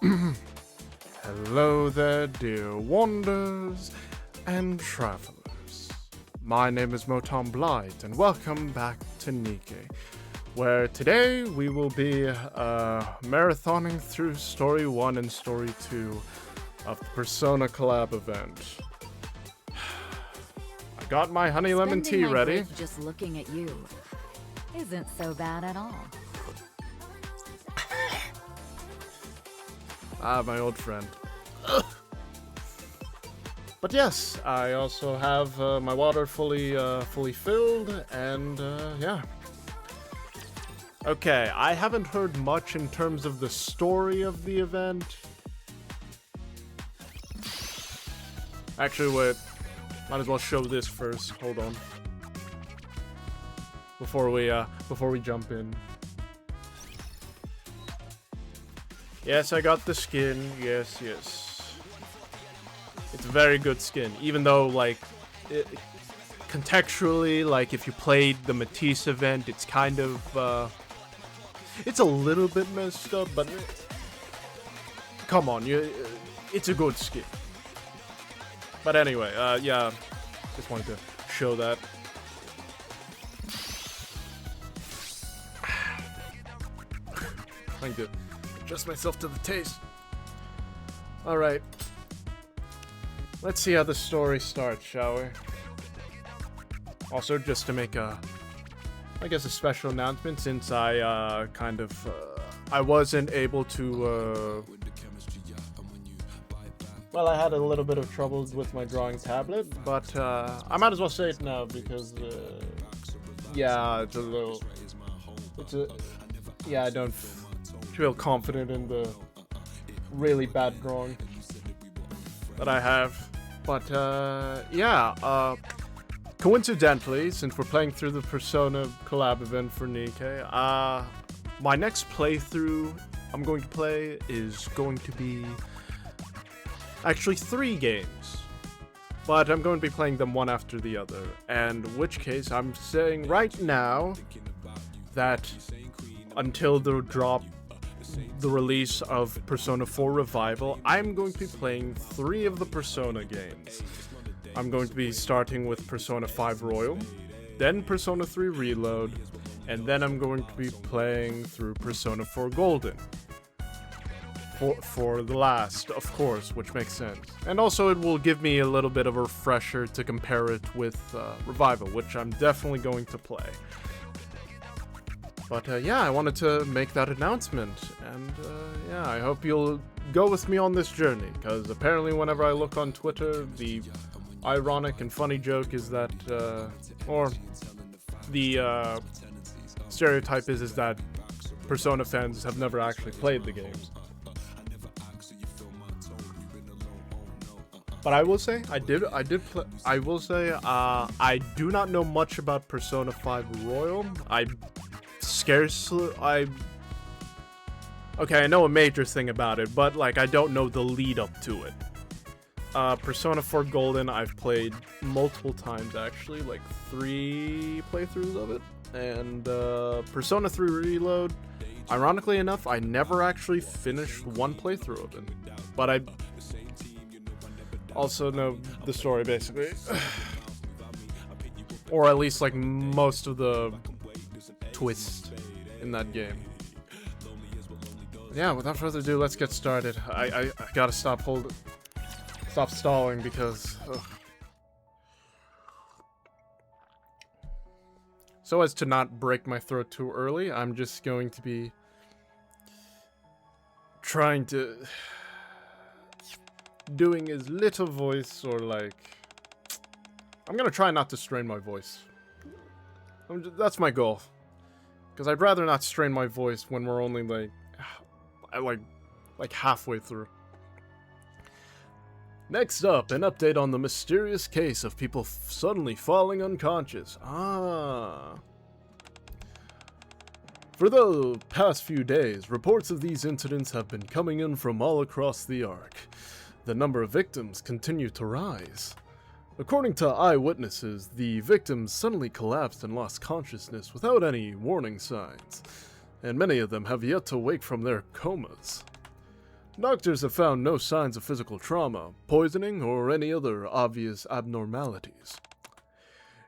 Hello there, dear wanderers and travelers. My name is Moton Blight, and welcome back to Nikke, where today we will be marathoning through Story 1 and Story 2 of the Persona collab event. I got my honey lemon tea ready. Just looking at you isn't so bad at all. My old friend. But yes, I also have my water fully filled, and yeah. Okay, I haven't heard much in terms of the story of the event. Actually, wait. Might as well show this first. Hold on. Before we jump in. Yes, I got the skin. Yes. It's a very good skin, even though, like, contextually, like, if you played the Matisse event, it's kind of, it's a little bit messed up, but come on, it's a good skin. But anyway, yeah, just wanted to show that. Trying to adjust myself to the taste. Alright. Let's see how the story starts, shall we? Also, just to make a special announcement, since I, I wasn't able to, well, I had a little bit of troubles with my drawing tablet, but, I might as well say it now, because, yeah, I don't feel confident in the really bad drawing that I have. But yeah, coincidentally, since we're playing through the Persona collab event for Nikke, my next playthrough I'm going to play is going to be actually 3 games, but I'm going to be playing them one after the other, and in which case I'm saying right now that until the release of Persona 4 Revival, I'm going to be playing 3 of the Persona games. I'm going to be starting with Persona 5 Royal, then Persona 3 Reload, and then I'm going to be playing through Persona 4 Golden. For the last, of course, which makes sense. And also it will give me a little bit of a refresher to compare it with Revival, which I'm definitely going to play. But yeah, I wanted to make that announcement, and yeah, I hope you'll go with me on this journey, because apparently whenever I look on Twitter, the ironic and funny joke is that, or the stereotype is that Persona fans have never actually played the games. But I will say, I do not know much about Persona 5 Royal. Okay, I know a major thing about it, but, like, I don't know the lead up to it. Persona 4 Golden, I've played multiple times, actually, like 3 playthroughs of it. And, Persona 3 Reload, ironically enough, I never actually finished one playthrough of it. But I also know the story, basically. Or at least, like, most of the twist in that game. Yeah, without further ado, let's get started. I gotta stop stalling because so as to not break my throat too early, I'm just going to be trying to doing as little voice, or like, I'm gonna try not to strain my voice. That's my goal. Because I'd rather not strain my voice when we're only, like halfway through. Next up, an update on the mysterious case of people suddenly falling unconscious. For the past few days, reports of these incidents have been coming in from all across the Ark. The number of victims continue to rise. According to eyewitnesses, the victims suddenly collapsed and lost consciousness without any warning signs, and many of them have yet to wake from their comas. Doctors have found no signs of physical trauma, poisoning, or any other obvious abnormalities.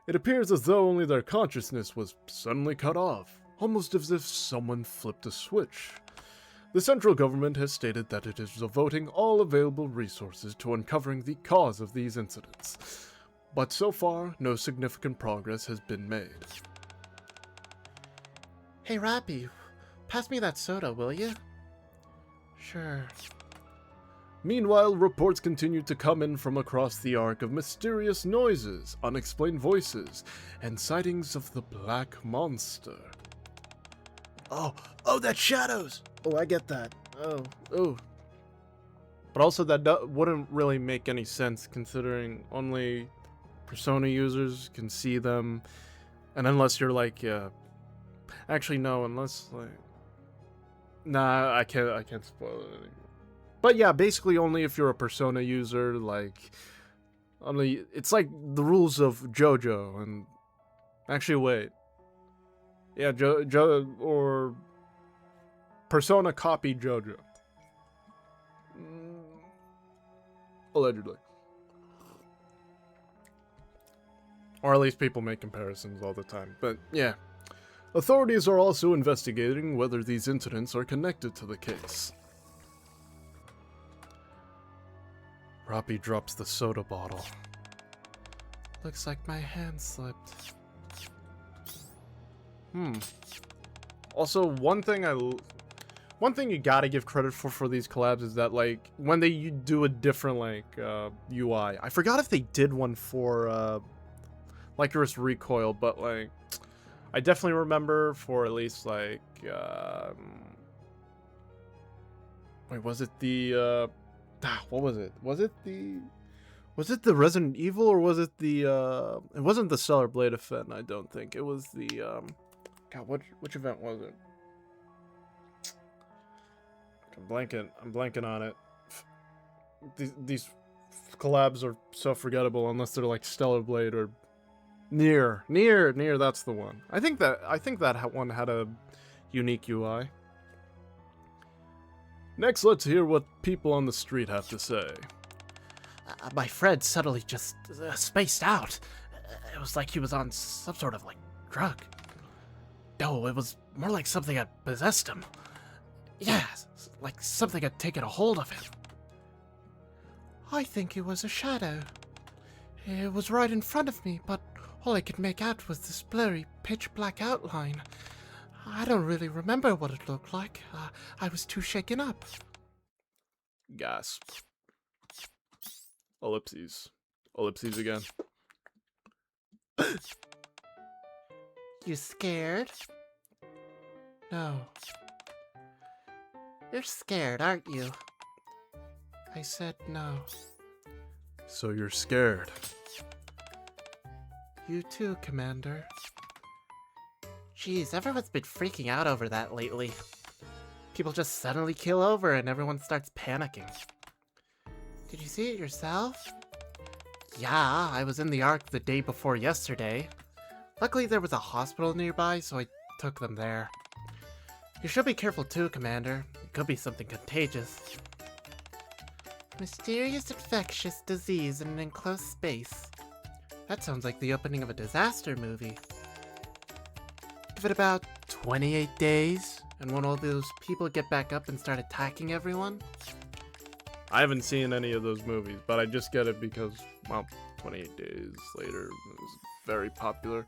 It appears as though only their consciousness was suddenly cut off, almost as if someone flipped a switch. The central government has stated that it is devoting all available resources to uncovering the cause of these incidents, but so far, no significant progress has been made. Hey, Rappy, pass me that soda, will you? Sure. Meanwhile, reports continue to come in from across the Ark of mysterious noises, unexplained voices, and sightings of the Black Monster. Oh, that shadows! Oh, I get that. Oh. But also that wouldn't really make any sense considering only Persona users can see them, and unless you're like, actually no, unless like, nah, I can't spoil it anymore. But yeah, basically only if you're a Persona user, like, only, it's like the rules of JoJo, and, actually wait. Yeah, or Persona copied JoJo. Allegedly. Or at least people make comparisons all the time, but yeah. Authorities are also investigating whether these incidents are connected to the case. Rappy drops the soda bottle. Looks like my hand slipped. Also, one thing you gotta give credit for these collabs is that, like, when they do a different, like, UI. I forgot if they did one for, Lycanus Recoil, but, like, I definitely remember for at least, like, wait, was it the, what was it? Was it the Resident Evil, or was it the, it wasn't the Stellar Blade event, I don't think. It was the, God, which event was it? I'm blanking on it. These collabs are so forgettable unless they're like Stellar Blade or Nier, that's the one. I think that one had a unique UI. Next, let's hear what people on the street have to say. My friend suddenly just spaced out. It was like he was on some sort of, like, drug. No, it was more like something had possessed him. Yeah, like something had taken a hold of him. I think it was a shadow. It was right in front of me, but all I could make out was this blurry, pitch-black outline. I don't really remember what it looked like. I was too shaken up. Gasp. Ellipses. Ellipses again. You scared? No. You're scared, aren't you? I said no. So you're scared. You too, Commander. Jeez, everyone's been freaking out over that lately. People just suddenly kill over and everyone starts panicking. Did you see it yourself? Yeah, I was in the Ark the day before yesterday. Luckily there was a hospital nearby, so I took them there. You should be careful too, Commander. It could be something contagious. Mysterious infectious disease in an enclosed space. That sounds like the opening of a disaster movie. Give it about 28 days, and won't all those people get back up and start attacking everyone? I haven't seen any of those movies, but I just get it because, well, 28 Days Later is a very popular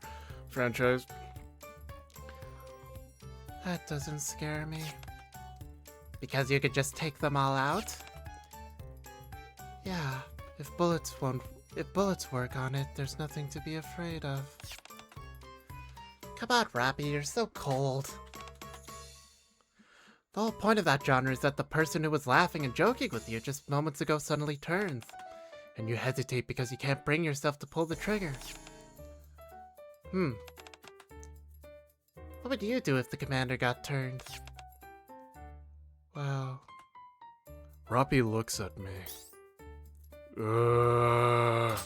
franchise. That doesn't scare me. Because you could just take them all out? Yeah, if bullets work on it, there's nothing to be afraid of. Come on, Rappy, you're so cold. The whole point of that genre is that the person who was laughing and joking with you just moments ago suddenly turns, and you hesitate because you can't bring yourself to pull the trigger. What would you do if the commander got turned? Well... Rappy looks at me. I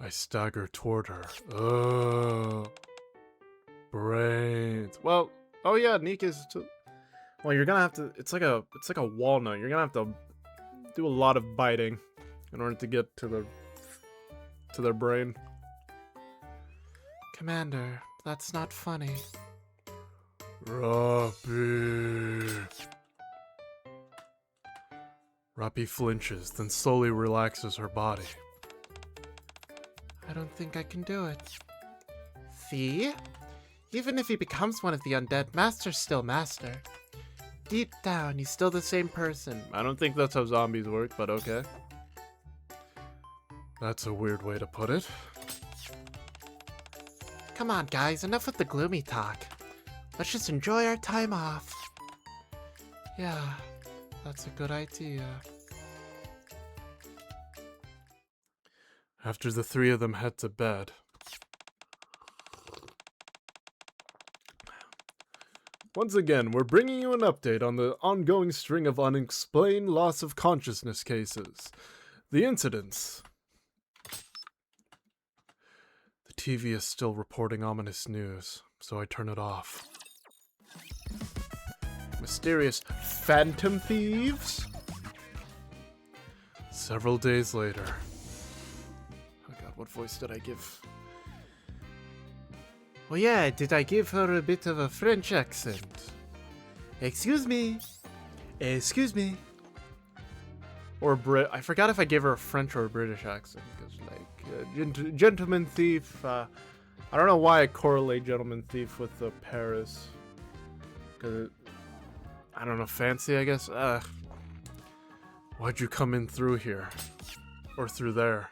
stagger toward her. Brains. Well, oh yeah, Nikke's too. Well, you're gonna have to. It's like a walnut. You're gonna have to do a lot of biting in order to get to their brain. Commander, that's not funny. Rappy. Rappy flinches, then slowly relaxes her body. I don't think I can do it. See? Even if he becomes one of the undead, Master's still Master. Deep down, he's still the same person. I don't think that's how zombies work, but okay. That's a weird way to put it. Come on, guys, enough with the gloomy talk. Let's just enjoy our time off. Yeah, that's a good idea. After the three of them head to bed, once again, we're bringing you an update on the ongoing string of unexplained loss of consciousness cases. The incidents. The TV is still reporting ominous news, so I turn it off. Mysterious phantom thieves? Several days later. Oh god, what voice did I give? Oh yeah, did I give her a bit of a French accent? Excuse me. Excuse me. Or I forgot if I gave her a French or a British accent, because like gentleman thief. I don't know why I correlate gentleman thief with Paris, because I don't know, fancy, I guess. Why'd you come in through here, or through there?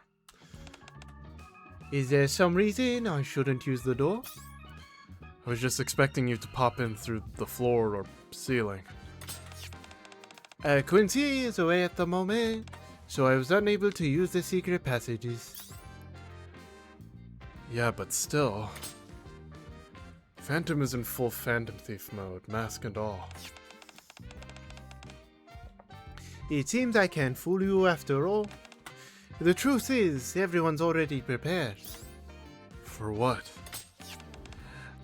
Is there some reason I shouldn't use the door? I was just expecting you to pop in through the floor or ceiling. Quincy is away at the moment, so I was unable to use the secret passages. Yeah, but still. Phantom is in full Phantom Thief mode, mask and all. It seems I can't fool you after all. The truth is, everyone's already prepared. For what?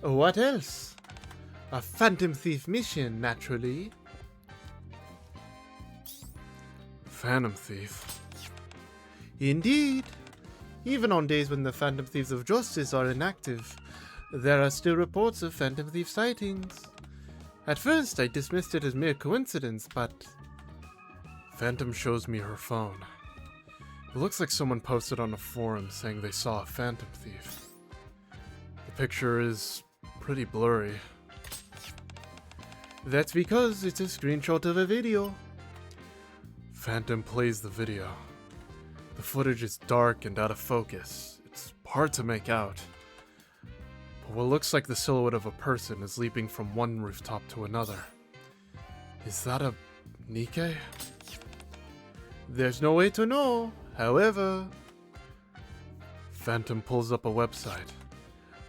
What else? A Phantom Thief mission, naturally. Phantom Thief? Indeed. Even on days when the Phantom Thieves of Justice are inactive, there are still reports of Phantom Thief sightings. At first, I dismissed it as mere coincidence, but... Phantom shows me her phone. It looks like someone posted on a forum saying they saw a Phantom Thief. The picture is pretty blurry. That's because it's a screenshot of a video. Phantom plays the video. The footage is dark and out of focus. It's hard to make out. But what looks like the silhouette of a person is leaping from one rooftop to another. Is that a Nikke? There's no way to know, however. Phantom pulls up a website.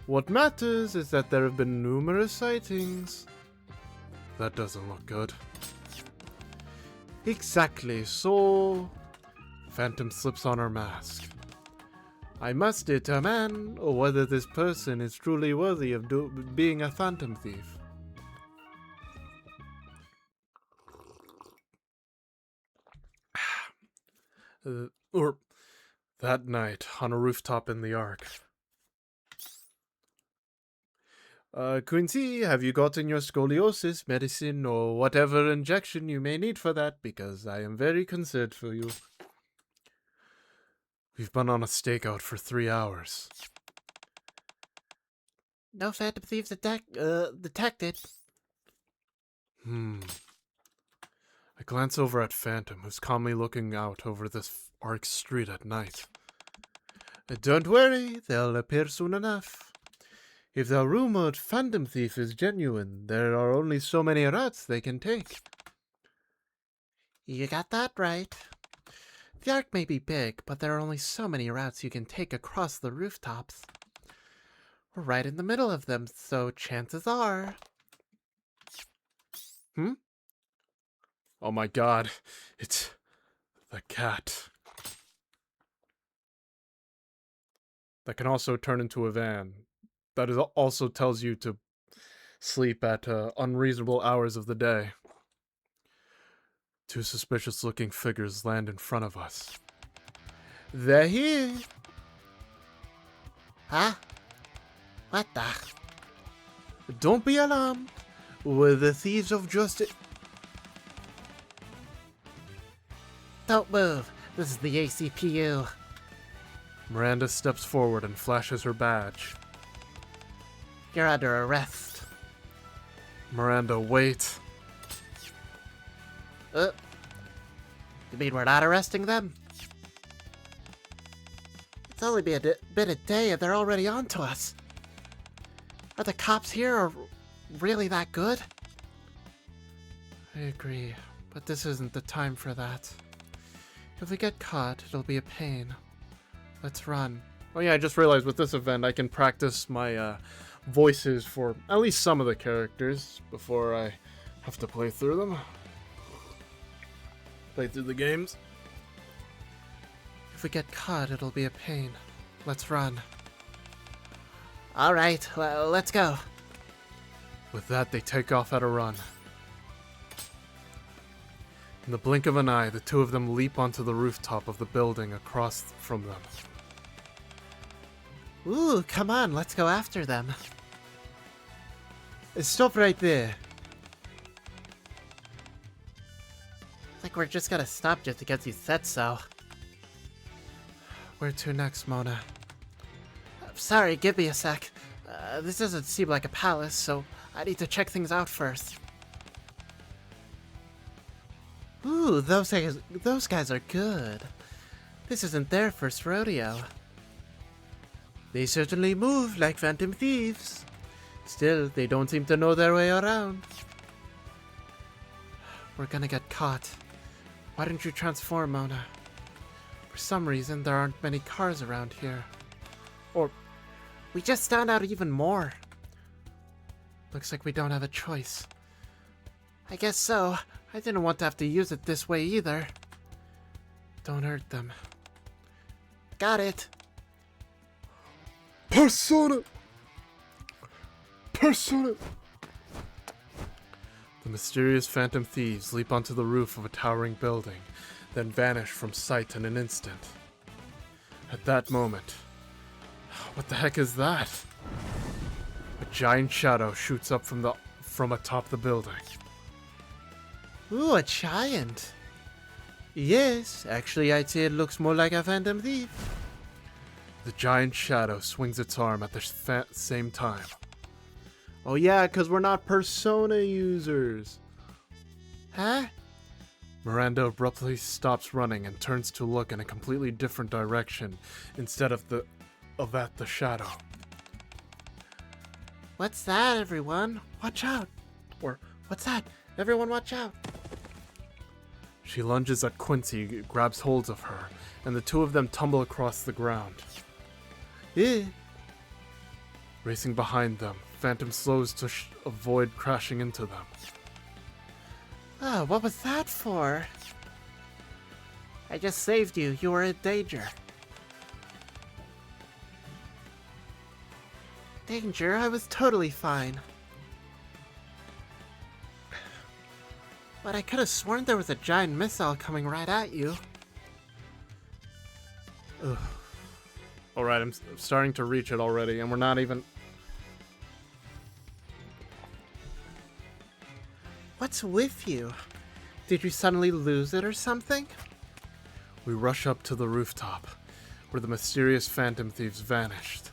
What matters is that there have been numerous sightings. That doesn't look good. Exactly, so... Phantom slips on her mask. I must determine whether this person is truly worthy of being a Phantom Thief. Or that night on a rooftop in the Ark. Quincy, have you gotten your scoliosis medicine or whatever injection you may need for that? Because I am very concerned for you. We've been on a stakeout for 3 hours. No Phantom Thieves detected. I glance over at Phantom, who's calmly looking out over this Ark street at night. Don't worry, they'll appear soon enough. If the rumored Phantom Thief is genuine, there are only so many routes they can take. You got that right. The Ark may be big, but there are only so many routes you can take across the rooftops. We're right in the middle of them, so chances are... Oh my god, it's the cat. That can also turn into a van. That also tells you to sleep at unreasonable hours of the day. Two suspicious-looking figures land in front of us. They're here. Huh? What the? Don't be alarmed. We're the thieves of justice. Don't move. This is the ACPU. Miranda steps forward and flashes her badge. You're under arrest. Miranda, wait. You mean we're not arresting them? It's only been been a day and they're already on to us. Are the cops here really that good? I agree, but this isn't the time for that. If we get caught, it'll be a pain. Let's run. Oh yeah, I just realized with this event I can practice my voices for at least some of the characters before I have to play through them. Play through the games. If we get caught, it'll be a pain. Let's run. Alright, let's go. With that, they take off at a run. In the blink of an eye, the two of them leap onto the rooftop of the building across from them. Ooh, come on, let's go after them. Stop right there. Like we're just gonna stop just because you said so. Where to next, Mona? Sorry, give me a sec. This doesn't seem like a palace, so I need to check things out first. Ooh, those guys are good. This isn't their first rodeo. They certainly move like phantom thieves. Still, they don't seem to know their way around. We're gonna get caught. Why don't you transform, Mona? For some reason, there aren't many cars around here. Or we just stand out even more. Looks like we don't have a choice. I guess so. I didn't want to have to use it this way either. Don't hurt them. Got it. Persona! Persona! The mysterious phantom thieves leap onto the roof of a towering building, then vanish from sight in an instant. At that moment, what the heck is that? A giant shadow shoots up from atop the building. Ooh, a giant. Yes, actually I'd say it looks more like a phantom thief. The giant shadow swings its arm at the same time. Oh yeah, because we're not Persona users. Huh? Miranda abruptly stops running and turns to look in a completely different direction instead of at the shadow. What's that, everyone? Watch out! Or, what's that? Everyone watch out! She lunges at Quincy, grabs holds of her, and the two of them tumble across the ground. Racing behind them, Phantom slows to avoid crashing into them. Oh, what was that for? I just saved you. You were in danger. Danger? I was totally fine. But I could have sworn there was a giant missile coming right at you. Ugh. Alright, I'm starting to reach it already, and we're not even... What's with you? Did you suddenly lose it or something? We rush up to the rooftop, where the mysterious phantom thieves vanished.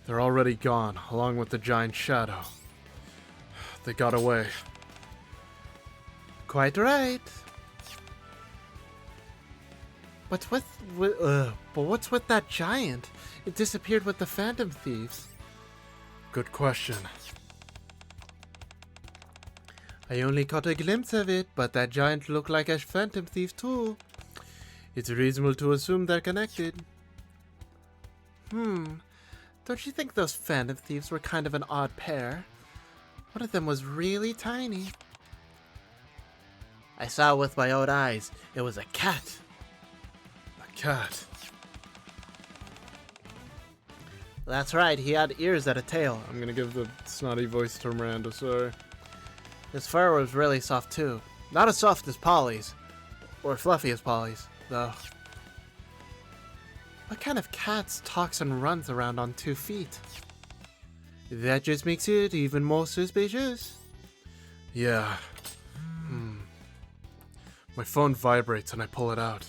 They're already gone, along with the giant shadow. They got away. Quite right. But what's with that giant? It disappeared with the phantom thieves. Good question. I only caught a glimpse of it, but that giant looked like a phantom thief too. It's reasonable to assume they're connected. Don't you think those phantom thieves were kind of an odd pair? One of them was really tiny. I saw it with my own eyes. It was a cat. A cat? That's right, he had ears and a tail. I'm gonna give the snotty voice to Miranda, sorry. His fur was really soft too. Not as soft as Polly's. Or fluffy as Polly's, though. What kind of cat talks and runs around on 2 feet? That just makes it even more suspicious. Yeah. My phone vibrates and I pull it out.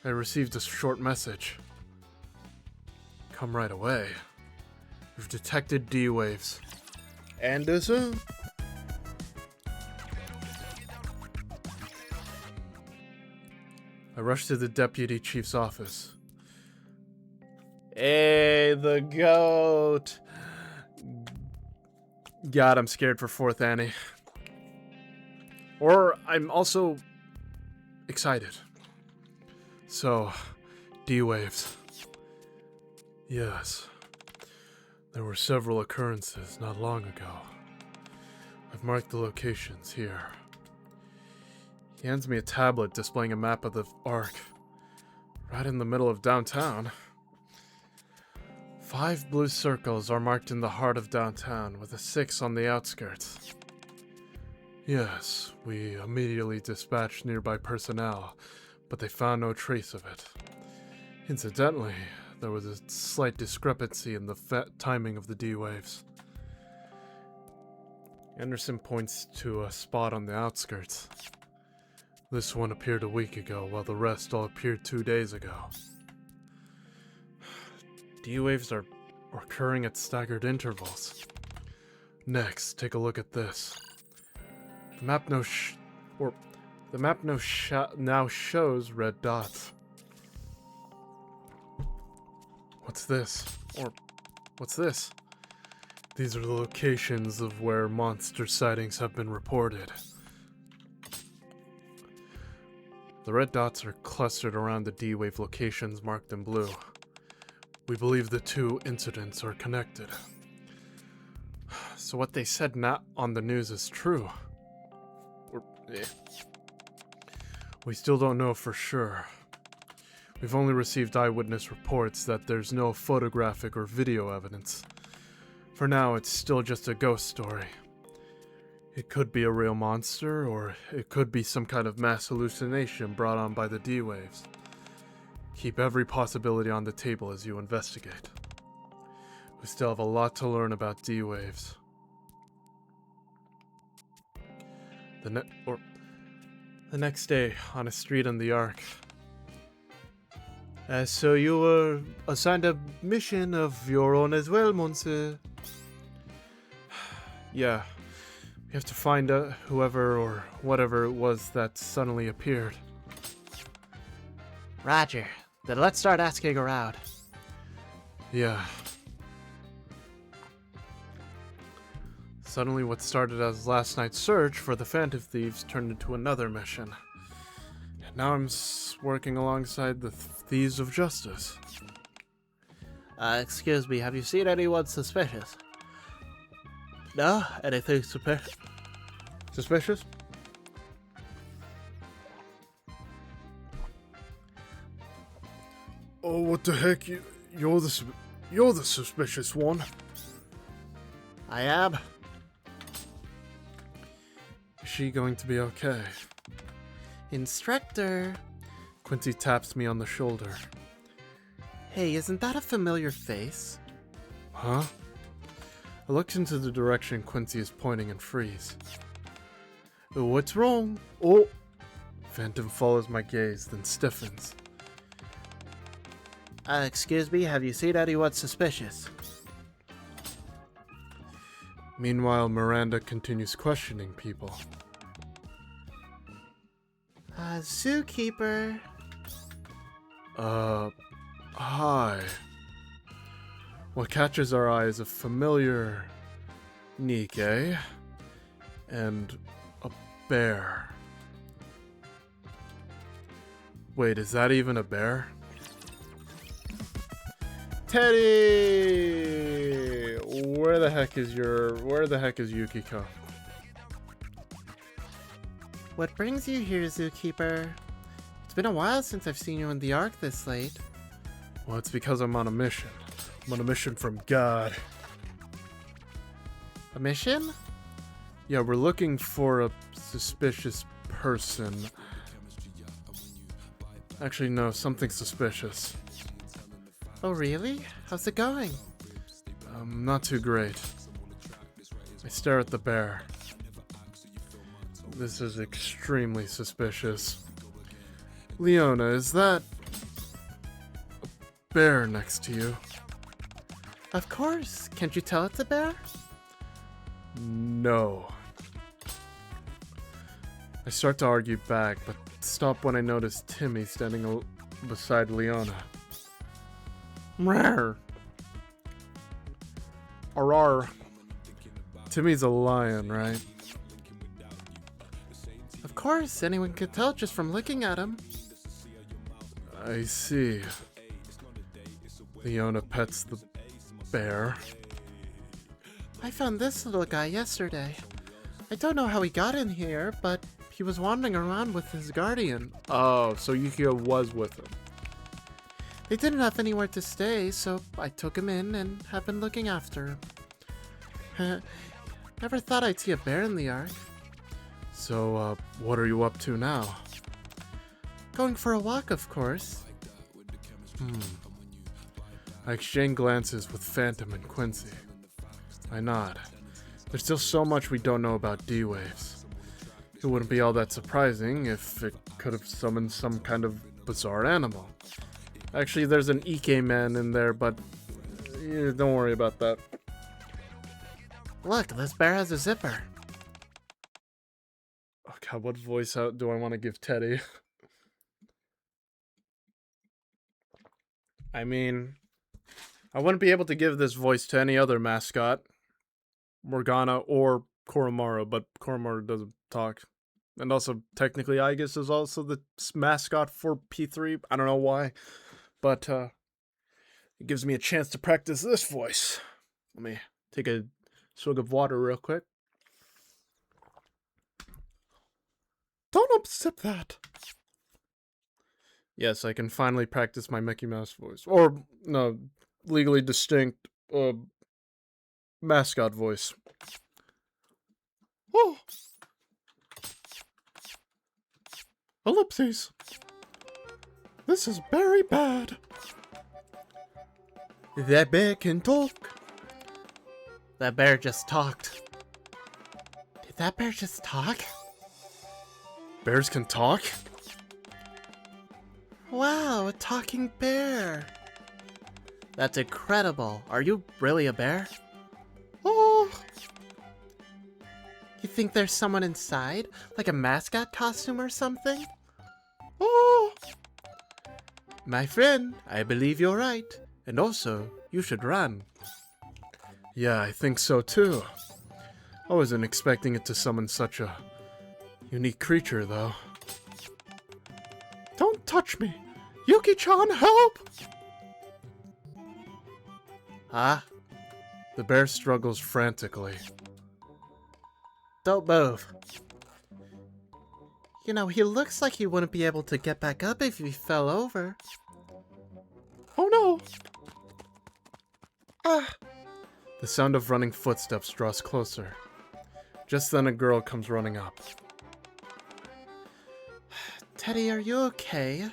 I received a short message. Come right away. We've detected D-waves. Anderson? I rushed to the deputy chief's office. Hey, the goat! God, I'm scared for 4th Annie. Or I'm also excited. So, D-waves. Yes. There were several occurrences not long ago. I've marked the locations here. He hands me a tablet displaying a map of the Ark. Right in the middle of downtown. 5 blue circles are marked in the heart of downtown, with a 6 on the outskirts. Yes, we immediately dispatched nearby personnel, but they found no trace of it. Incidentally, there was a slight discrepancy in the timing of the D-waves. Anderson points to a spot on the outskirts. This one appeared a week ago, while the rest all appeared 2 days ago. D-waves are occurring at staggered intervals. Next, take a look at this. The map now shows red dots. What's this? Or what's this? These are the locations of where monster sightings have been reported. The red dots are clustered around the D-wave locations marked in blue. We believe the 2 incidents are connected. So what they said not on the news is true. We still don't know for sure. We've only received eyewitness reports that there's no photographic or video evidence. For now, it's still just a ghost story. It could be a real monster, or it could be some kind of mass hallucination brought on by the D-waves. Keep every possibility on the table as you investigate. We still have a lot to learn about D-waves. The next day, on a street in the Ark. So you were assigned a mission of your own as well, monsieur. Yeah. We have to find whoever or whatever it was that suddenly appeared. Roger. Then let's start asking around. Yeah. Suddenly what started as last night's search for the Phantom Thieves turned into another mission. And now I'm working alongside the Thieves of Justice. Excuse me, have you seen anyone suspicious? No? Anything suspicious? Suspicious? Oh, what the heck? You're the suspicious one. I am. Is she going to be okay? Instructor. Quincy taps me on the shoulder. Hey, isn't that a familiar face? Huh? I looked into the direction Quincy is pointing and freeze. What's wrong? Oh! Phantom follows my gaze, then stiffens. Excuse me, have you seen anyone suspicious? Meanwhile, Miranda continues questioning people. Zookeeper. Hi. What catches our eye is a familiar Nikke and a bear. Wait, is that even a bear? Teddy! Where the heck is Yukiko? What brings you here, Zookeeper? It's been a while since I've seen you in the Ark this late. Well, it's because I'm on a mission. I'm on a mission from God. A mission? Yeah, we're looking for a suspicious person. Actually, no, something suspicious. Oh, really? How's it going? Not too great. I stare at the bear. This is extremely suspicious. Leona, is that a bear next to you? Of course. Can't you tell it's a bear? No. I start to argue back, but stop when I notice Timmy standing beside Leona. Rawr. Arar. Timmy's a lion, right? Of course, anyone could tell just from looking at him. I see. Leona pets the bear. I found this little guy yesterday. I don't know how he got in here, but he was wandering around with his guardian. Oh, so Yukio was with him. They didn't have anywhere to stay, so I took him in and have been looking after him. Never thought I'd see a bear in the Ark. So, what are you up to now? Going for a walk, of course. I exchange glances with Phantom and Quincy. I nod. There's still so much we don't know about D-Waves. It wouldn't be all that surprising if it could have summoned some kind of bizarre animal. Actually, there's an Ike man in there, but don't worry about that. Look, this bear has a zipper. Oh god, what voice out do I want to give Teddy? I mean, I wouldn't be able to give this voice to any other mascot. Morgana or Koromaru, but Koromaru doesn't talk. And also, technically, Aegis is also the mascot for P3. I don't know why. But, it gives me a chance to practice this voice. Let me take a swig of water real quick. Don't upset that. Yes, I can finally practice my Mickey Mouse voice. Or, no, legally distinct, mascot voice. Oh! Ellipses. This is very bad. That bear can talk. That bear just talked. Did that bear just talk? Bears can talk? Wow, a talking bear. That's incredible. Are you really a bear? Oh! You think there's someone inside? Like a mascot costume or something? Oh! My friend, I believe you're right. And also, you should run. Yeah, I think so too. I wasn't expecting it to summon such a unique creature, though. Don't touch me! Yuki-chan, help! Huh? The bear struggles frantically. Don't move. You know, he looks like he wouldn't be able to get back up if he fell over. Oh no! Ah! The sound of running footsteps draws closer. Just then a girl comes running up. Teddy, are you okay?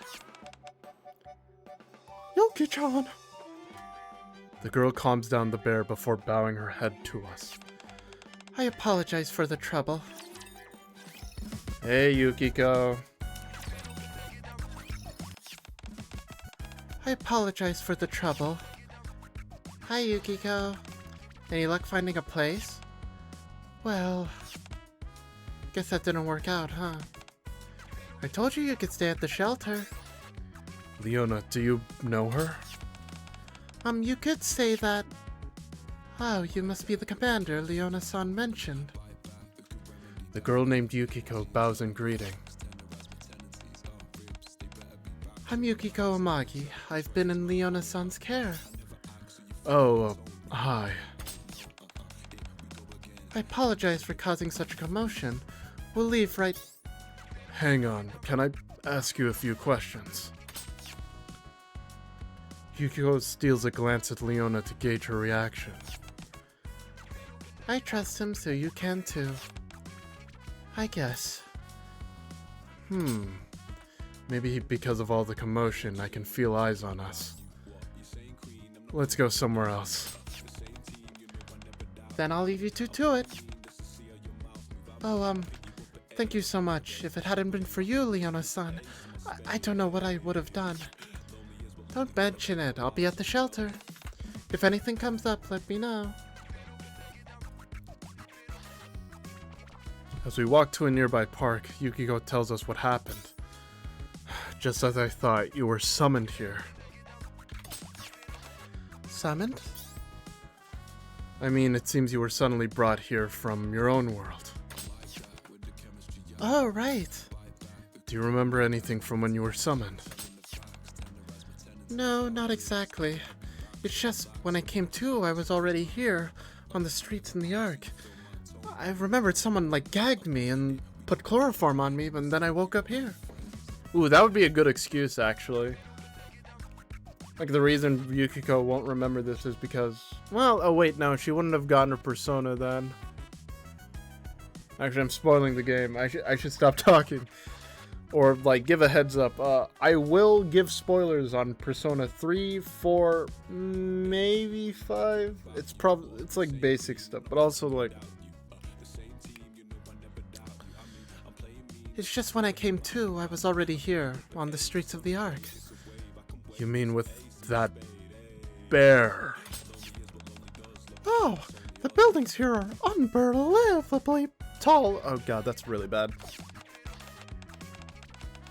Yuki-chan! The girl calms down the bear before bowing her head to us. I apologize for the trouble. Hey, Yukiko. I apologize for the trouble. Hi, Yukiko. Any luck finding a place? Well, guess that didn't work out, huh? I told you could stay at the shelter. Leona, do you know her? You could say that. Oh, you must be the commander Leona-san mentioned. The girl named Yukiko bows in greeting. I'm Yukiko Amagi. I've been in Leona-san's care. Oh, hi. I apologize for causing such a commotion. We'll leave right... Hang on, can I ask you a few questions? Yukiko steals a glance at Leona to gauge her reaction. I trust him, so you can too. I guess. Maybe because of all the commotion, I can feel eyes on us. Let's go somewhere else. Then I'll leave you two to it. Oh, thank you so much. If it hadn't been for you, Leona-san, I don't know what I would have done. Don't mention it. I'll be at the shelter. If anything comes up, let me know. As we walk to a nearby park, Yukiko tells us what happened. Just as I thought, you were summoned here. Summoned? I mean, it seems you were suddenly brought here from your own world. Oh, right. Do you remember anything from when you were summoned? No, not exactly. It's just, when I came to, I was already here, on the streets in the Ark. I remembered someone, gagged me and put chloroform on me, and then I woke up here. Ooh, that would be a good excuse, actually. The reason Yukiko won't remember this is because... Well, oh wait, no, she wouldn't have gotten her persona then. Actually, I'm spoiling the game. I should stop talking. Or, give a heads up. I will give spoilers on Persona 3, 4, maybe 5. It's basic stuff, but also, It's just when I came to, I was already here, on the streets of the Ark. You mean with that bear? Oh, the buildings here are unbelievably tall. Oh god, that's really bad.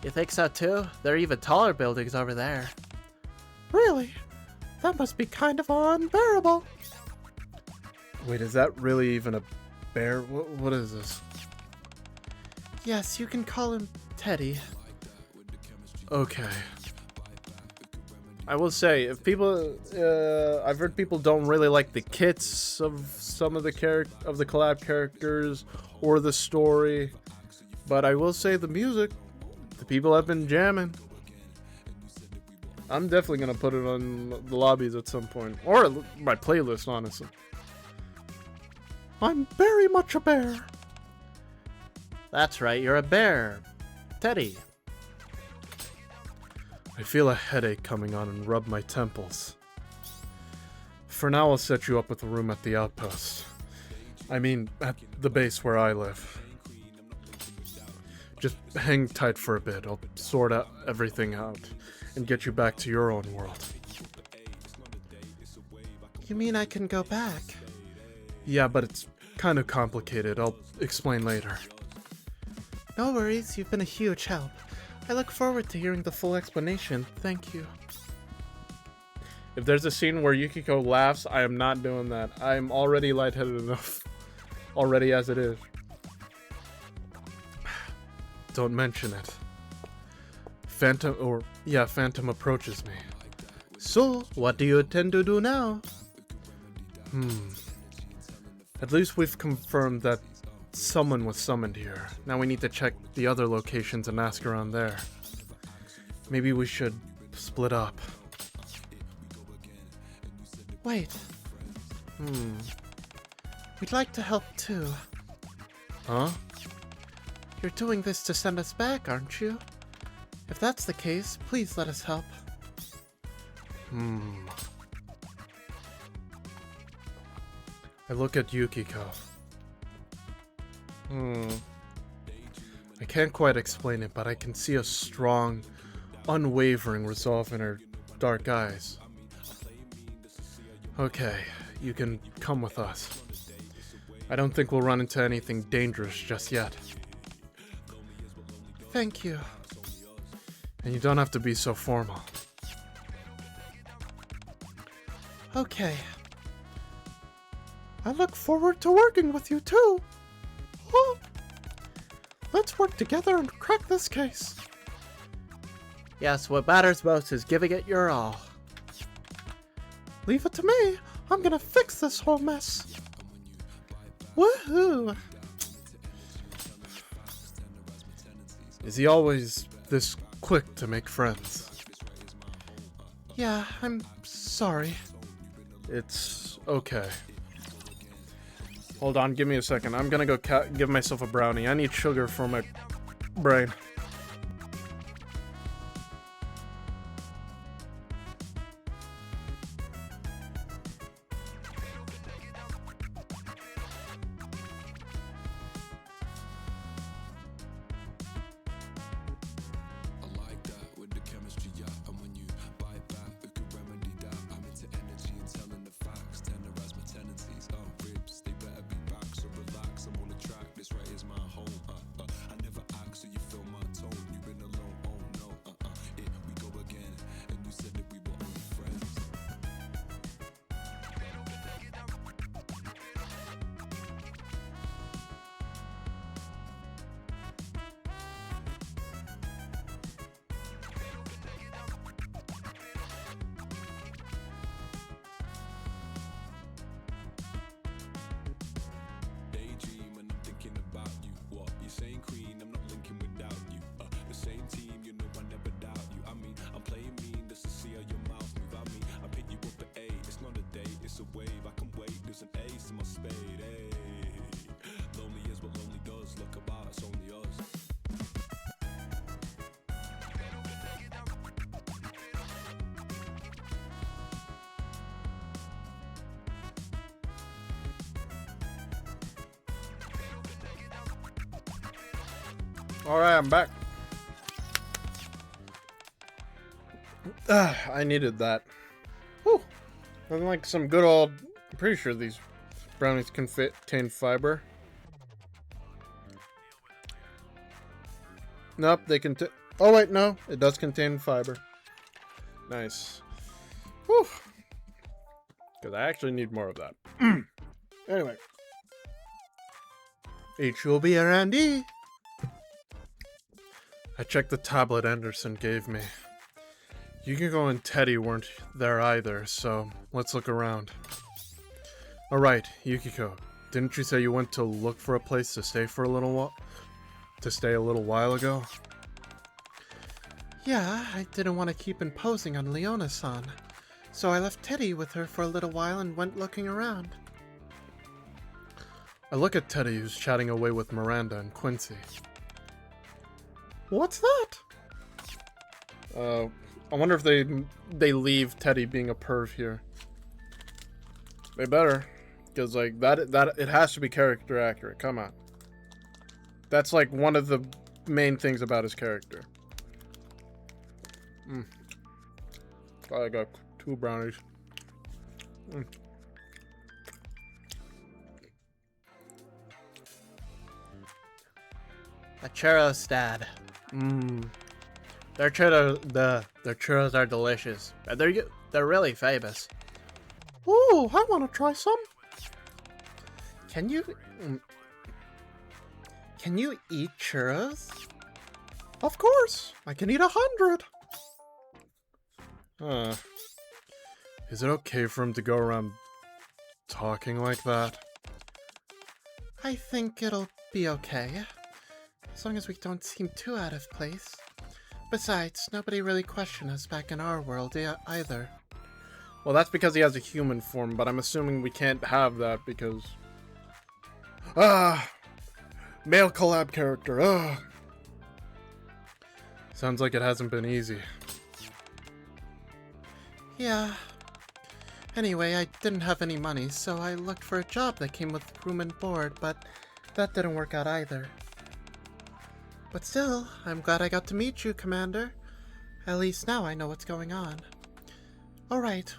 You think so too? There are even taller buildings over there. Really? That must be kind of unbearable. Wait, is that really even a bear? What is this? Yes, you can call him Teddy. Okay. I will say, if people, I've heard people don't really like the kits of some of the collab characters or the story, but I will say the music, the people have been jamming. I'm definitely gonna put it on the lobbies at some point, or my playlist, honestly. I'm very much a bear. That's right, you're a bear, Teddy. I feel a headache coming on and rub my temples. For now, I'll set you up with a room at the outpost. I mean, at the base where I live. Just hang tight for a bit. I'll sort out everything out and get you back to your own world. You mean I can go back? Yeah, but it's kind of complicated. I'll explain later. No worries, you've been a huge help. I look forward to hearing the full explanation. Thank you. If there's a scene where Yukiko laughs, I am not doing that. I'm already lightheaded enough. Already as it is. Don't mention it. Phantom approaches me. So, what do you intend to do now? At least we've confirmed that someone was summoned here. Now we need to check the other locations and ask around there. Maybe we should split up. Wait. We'd like to help too. Huh? You're doing this to send us back, aren't you? If that's the case, please let us help. I look at Yukiko. I can't quite explain it, but I can see a strong, unwavering resolve in her dark eyes. Okay, you can come with us. I don't think we'll run into anything dangerous just yet. Thank you. And you don't have to be so formal. Okay. I look forward to working with you too. Oh. Let's work together and crack this case. Yes, what matters most is giving it your all. Leave it to me. I'm gonna fix this whole mess. Woohoo! Is he always this quick to make friends? Yeah, I'm sorry. It's okay. Hold on, give me a second. I'm gonna go give myself a brownie. I need sugar for my brain. Alright, I'm back. I needed that. Whew. Nothing like some good old... I'm pretty sure these brownies contain fiber. Nope, they contain... Oh wait, no. It does contain fiber. Nice. Whew. Because I actually need more of that. Anyway. H will be around E. I checked the tablet Anderson gave me. Yukiko and Teddy weren't there either, so let's look around. Alright, Yukiko, didn't you say you went to look for a place to stay for a little while? To stay a little while ago? Yeah, I didn't want to keep imposing on Leona-san, so I left Teddy with her for a little while and went looking around. I look at Teddy, who's chatting away with Miranda and Quincy. What's that? I wonder if they leave Teddy being a perv here. They better, because like that it has to be character accurate. Come on, that's like one of the main things about his character. I got 2 brownies. A churros, Dad. Their churros are delicious. They're really famous. Ooh, I want to try some. Can you eat churros? Of course, I can eat 100. Is it okay for him to go around talking like that? I think it'll be okay. As long as we don't seem too out of place. Besides, nobody really questioned us back in our world either. Well, that's because he has a human form, but I'm assuming we can't have that because... Male collab character, Sounds like it hasn't been easy. Yeah. Anyway, I didn't have any money, so I looked for a job that came with room and board, but that didn't work out either. But still, I'm glad I got to meet you, Commander. At least now I know what's going on. Alright,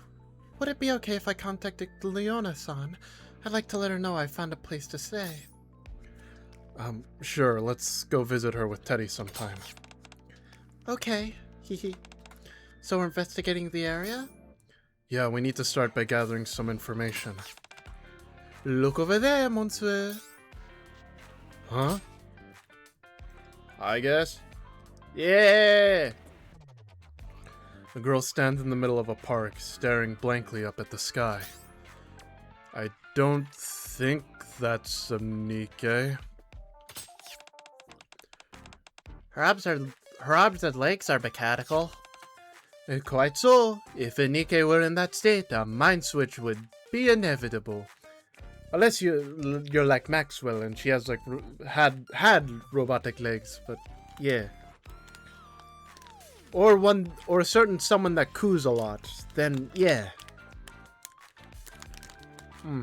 would it be okay if I contacted Leona-san? I'd like to let her know I found a place to stay. Sure, let's go visit her with Teddy sometime. Okay, hehe. So we're investigating the area? Yeah, we need to start by gathering some information. Look over there, monsieur. Huh? I guess. Yeah! The girl stands in the middle of a park, staring blankly up at the sky. I don't think that's a Nikke. Her arms and legs are mechanical. Quite so. If a Nikke were in that state, a mind switch would be inevitable. Unless you're like Maxwell and she has like had robotic legs, but yeah. Or a certain someone that coos a lot, then yeah. Hmm.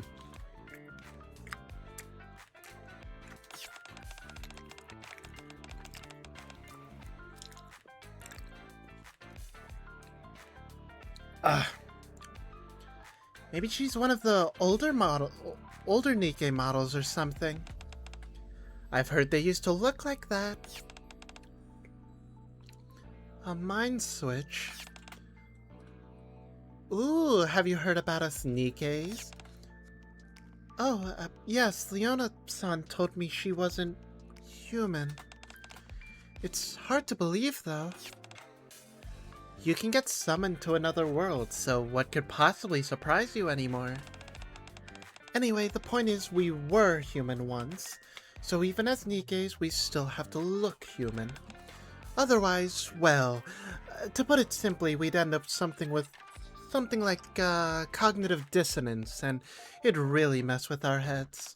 Maybe she's one of the older Nikke models or something. I've heard they used to look like that. A mind switch. Ooh, have you heard about us Nikkes? Oh, yes, Leona-san told me she wasn't human. It's hard to believe, though. You can get summoned to another world, so what could possibly surprise you anymore? Anyway, the point is we were human once, so even as Nikkes, we still have to look human. Otherwise, well, to put it simply, we'd end up something like cognitive dissonance, and it'd really mess with our heads.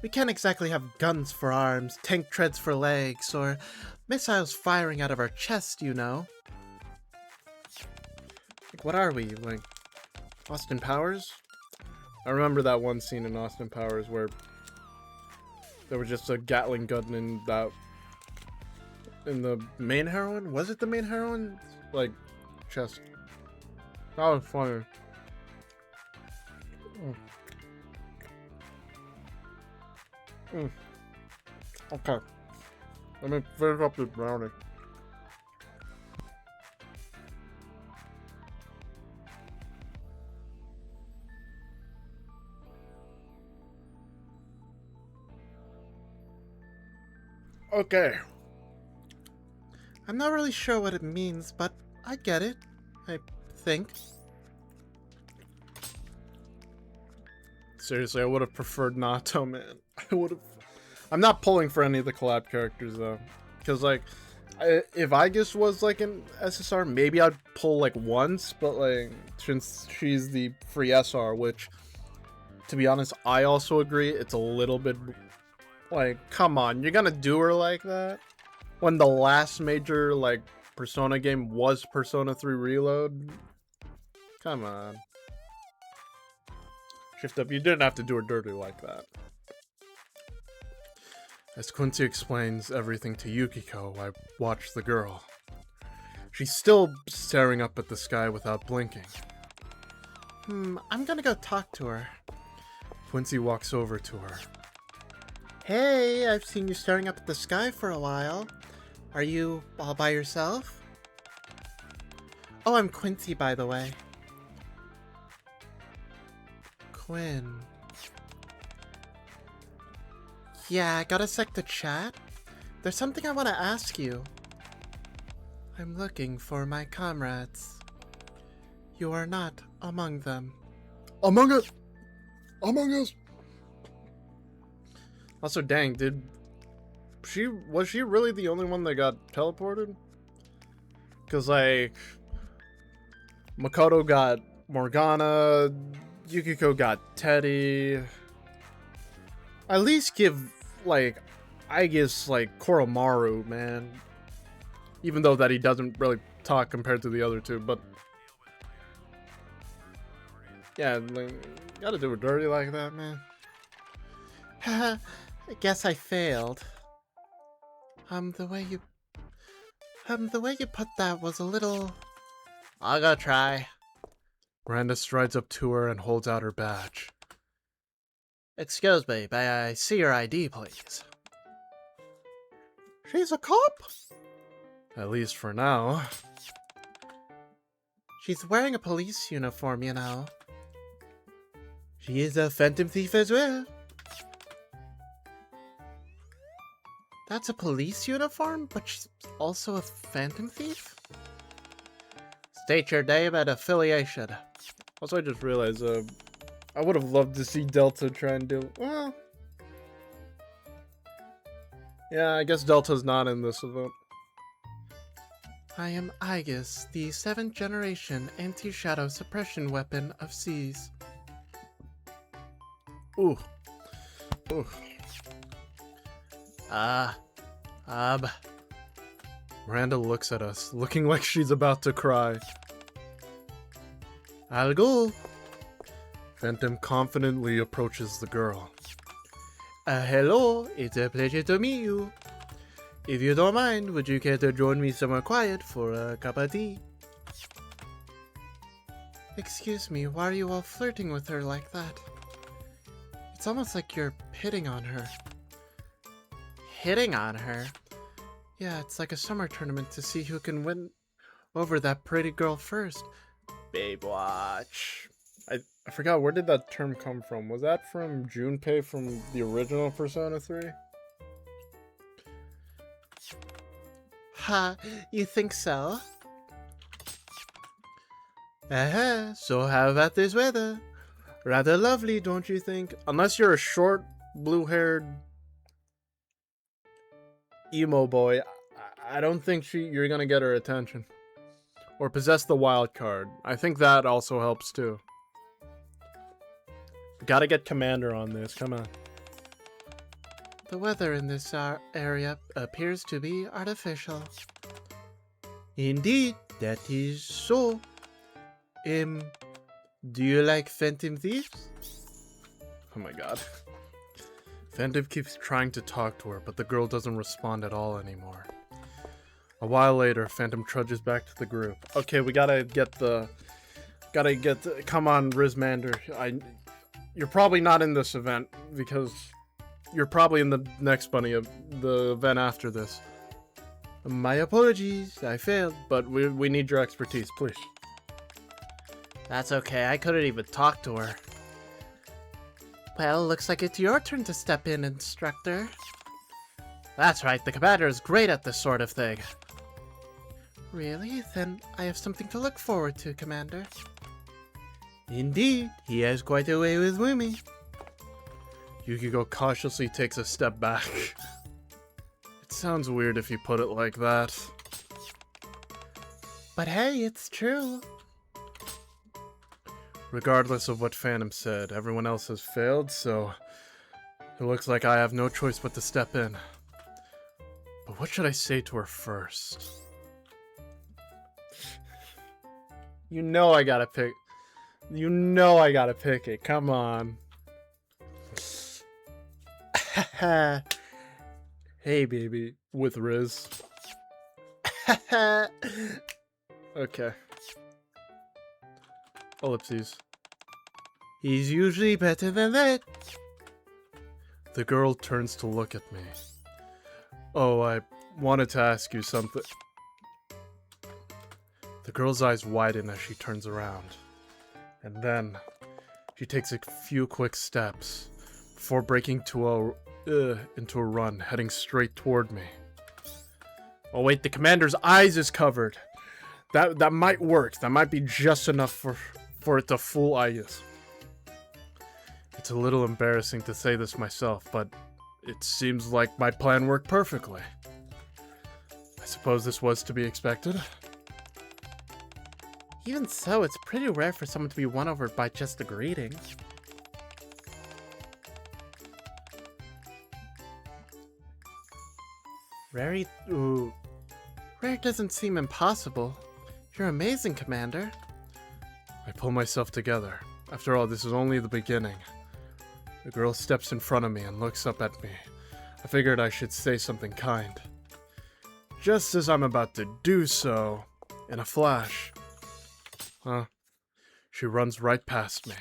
We can't exactly have guns for arms, tank treads for legs, or missiles firing out of our chest, you know. Like, what are we, like Austin Powers? I remember that one scene in Austin Powers where there was just a Gatling gun in the main heroine? Was it the main heroine? Like, chest. That was funny. Okay. Let me finish up this brownie. Okay. I'm not really sure what it means, but I get it, I think. Seriously, I would have preferred Nato, man. I would have. I'm not pulling for any of the collab characters though, because like, if Aegis was like an SSR, maybe I'd pull like once, but like since she's the free SR, which, to be honest, I also agree it's a little bit like, come on, you're gonna do her like that when the last major like Persona game was Persona 3 Reload? Come on. Shift up, you didn't have to do her dirty like that. As Quincy explains everything to Yukiko, I watch the girl. She's still staring up at the sky without blinking. I'm gonna go talk to her. Quincy walks over to her. Hey, I've seen you staring up at the sky for a while. Are you all by yourself? Oh, I'm Quincy, by the way. Quinn. Yeah, got a sec to chat? There's something I want to ask you. I'm looking for my comrades. You are not among them. Among Us! Among Us! Also, dang, was she really the only one that got teleported? Because, like, Makoto got Morgana, Yukiko got Teddy. At least give, like, I guess, like, Koromaru, man. Even though that he doesn't really talk compared to the other two, but... yeah, like, gotta do it dirty like that, man. Haha, I guess I failed. The way you put that was a little... I'll go try. Miranda strides up to her and holds out her badge. Excuse me, may I see your ID, please? She's a cop? At least for now. She's wearing a police uniform, you know. She is a phantom thief as well. That's a police uniform, but she's also a phantom thief? State your name and affiliation. Also, I just realized, I would have loved to see Delta try and do... well... yeah, I guess Delta's not in this event. I am Aegis, the 7th generation anti-shadow suppression weapon of Seas. Ooh. Ooh. Miranda looks at us, looking like she's about to cry. I'll go. Phantom confidently approaches the girl. Hello, it's a pleasure to meet you. If you don't mind, would you care to join me somewhere quiet for a cup of tea? Excuse me, why are you all flirting with her like that? It's almost like you're hitting on her. Hitting on her? Yeah, it's like a summer tournament to see who can win over that pretty girl first. Babe watch. I forgot, where did that term come from? Was that from Junpei from the original Persona 3? Ha, you think so? So how about this weather? Rather lovely, don't you think? Unless you're a short, blue-haired emo boy, I don't think you're gonna get her attention. Or possess the wild card. I think that also helps too. We gotta get Commander on this, come on. The weather in this area appears to be artificial. Indeed, that is so. Do you like Phantom Thieves? Oh my god. Phantom keeps trying to talk to her, but the girl doesn't respond at all anymore. A while later, Phantom trudges back to the group. Okay, we gotta get the... Come on, Rizmander. You're probably not in this event, because you're probably in the next bunny, the event after this. My apologies, I failed, but we need your expertise, please. That's okay, I couldn't even talk to her. Well, looks like it's your turn to step in, instructor. That's right, the commander is great at this sort of thing. Really? Then I have something to look forward to, Commander. Indeed, he has quite a way with women. Yukiko cautiously takes a step back. It sounds weird if you put it like that. But hey, it's true. Regardless of what Phantom said, everyone else has failed, so it looks like I have no choice but to step in. But what should I say to her first? You know I gotta pick. You know I gotta pick it. Come on. Hey, baby. With Riz. Okay. Ellipses. He's usually better than that. The girl turns to look at me. Oh, I wanted to ask you something. The girl's eyes widen as she turns around. And then, she takes a few quick steps before breaking into a run, heading straight toward me. Oh wait, the commander's eyes is covered. That might work. That might be just enough for it to fool Ayas. It's a little embarrassing to say this myself, but it seems like my plan worked perfectly. I suppose this was to be expected. Even so, it's pretty rare for someone to be won over by just a greeting. Rare doesn't seem impossible. You're amazing, Commander. I pull myself together. After all, this is only the beginning. The girl steps in front of me and looks up at me. I figured I should say something kind. Just as I'm about to do so, in a flash... She runs right past me.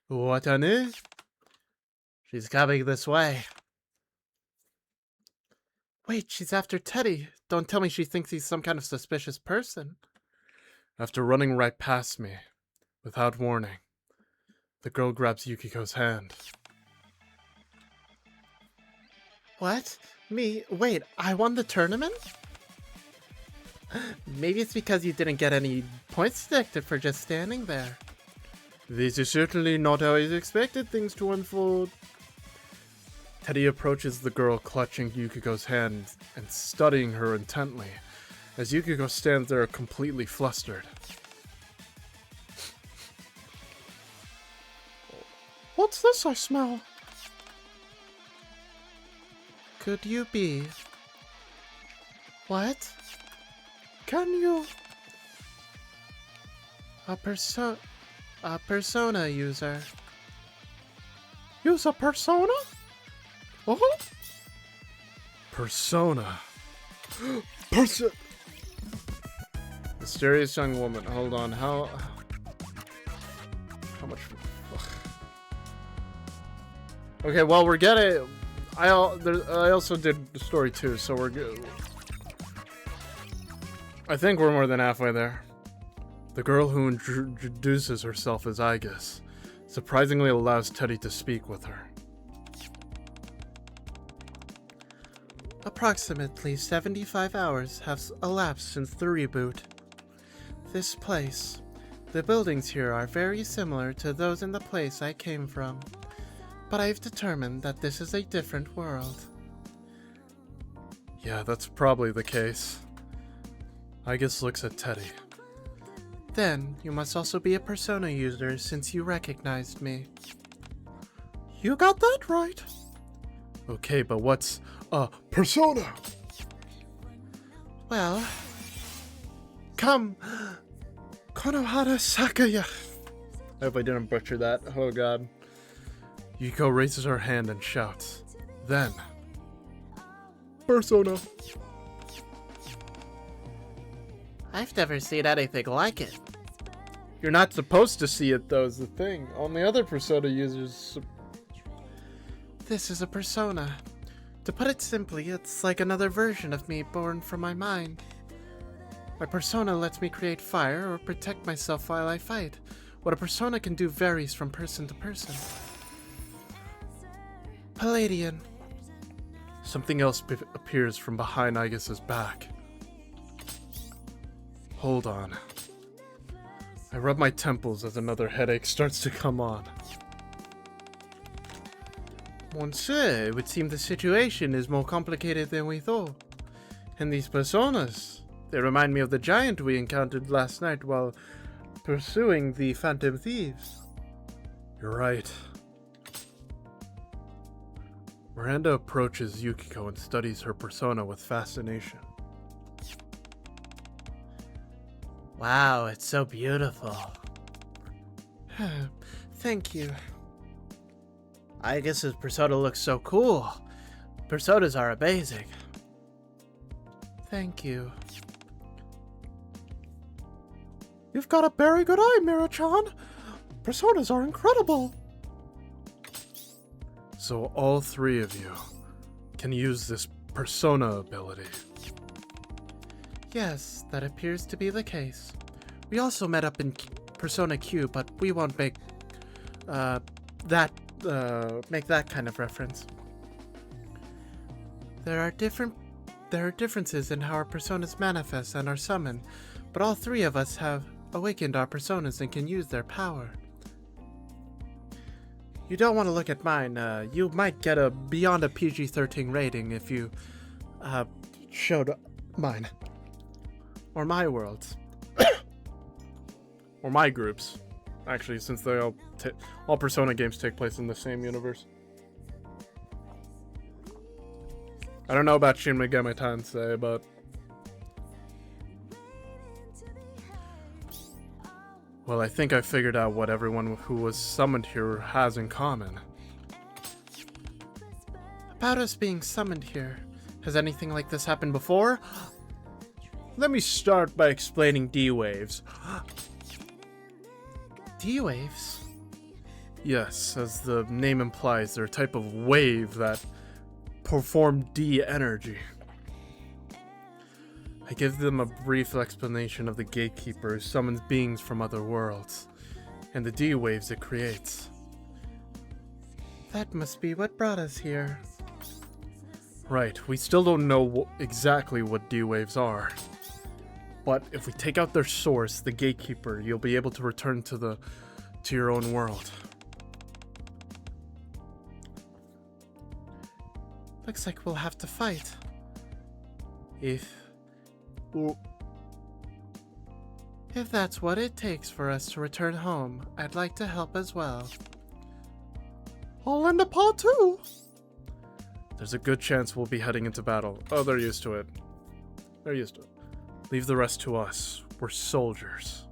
What on earth? She's coming this way. Wait, she's after Teddy. Don't tell me she thinks he's some kind of suspicious person. After running right past me, without warning, the girl grabs Yukiko's hand. What? Me? Wait, I won the tournament? Maybe it's because you didn't get any points deducted for just standing there. This is certainly not how I expected things to unfold. Teddy approaches the girl, clutching Yukiko's hand and studying her intently, as Yukiko stands there completely flustered. What? What's this I smell? Could you be? What? Can you? A persona user. Use a persona? Oh? Persona. Mysterious young woman. Hold on. How much? Ugh. Okay, well we're getting. I also did the story too, so we're good. I think we're more than halfway there. The girl who introduces herself as Aigis surprisingly allows Teddy to speak with her. Approximately 75 hours have elapsed since the reboot. This place, the buildings here are very similar to those in the place I came from, but I've determined that this is a different world. Yeah, that's probably the case. Aigis looks at Teddy. Then, you must also be a persona user since you recognized me. You got that right. Okay, but what's a persona? Well, come, Konohara Sakaya. I hope I didn't butcher that. Oh god. Yuko raises her hand and shouts. Then, persona. I've never seen anything like it. You're not supposed to see it though, is the thing. Only other persona users. This is a persona. To put it simply, it's like another version of me born from my mind. My persona lets me create fire or protect myself while I fight. What a persona can do varies from person to person. Palladian. Something else appears from behind Aigis' back. Hold on. I rub my temples as another headache starts to come on. Monsieur, it would seem the situation is more complicated than we thought. And these personas, they remind me of the giant we encountered last night while pursuing the Phantom Thieves. You're right. Miranda approaches Yukiko and studies her persona with fascination. Wow, it's so beautiful. Thank you. Aigis' persona looks so cool. Personas are amazing. Thank you. You've got a very good eye, Mira-chan. Personas are incredible. So all three of you can use this persona ability. Yes, that appears to be the case. We also met up in Persona Q, but we won't make that kind of reference. There are differences in how our personas manifest and are summoned, but all three of us have awakened our personas and can use their power. You don't want to look at mine. You might get a beyond a PG-13 rating if you showed mine. Or my worlds. Or my groups. Actually, since they all Persona games take place in the same universe. I don't know about Shin Megami Tensei, but well, I think I figured out what everyone who was summoned here has in common. About us being summoned here, has anything like this happened before? Let me start by explaining D-Waves. D-Waves? Yes, as the name implies, they're a type of wave that perform D energy. I give them a brief explanation of the gatekeeper who summons beings from other worlds, and the D-Waves it creates. That must be what brought us here. Right, we still don't know exactly what D-Waves are. But if we take out their source, the gatekeeper, you'll be able to return to your own world. Looks like we'll have to fight. If that's what it takes for us to return home, I'd like to help as well. I'll lend a paw too. There's a good chance we'll be heading into battle. Oh, they're used to it. They're used to it. Leave the rest to us. We're soldiers.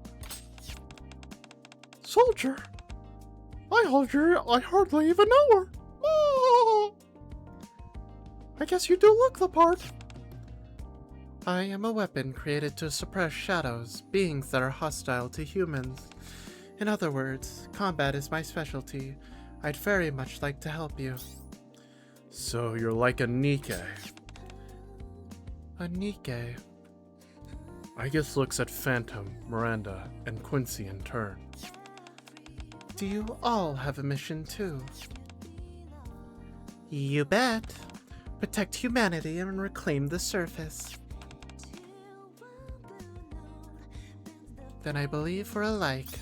Soldier? I hardly even know her. Oh. I guess you do look the part. I am a weapon created to suppress shadows, beings that are hostile to humans. In other words, combat is my specialty. I'd very much like to help you. So you're like a Nikke. A Nikke? I guess looks at Phantom, Miranda, and Quincy in turn. Do you all have a mission too? You bet. Protect humanity and reclaim the surface. Then I believe we're alike.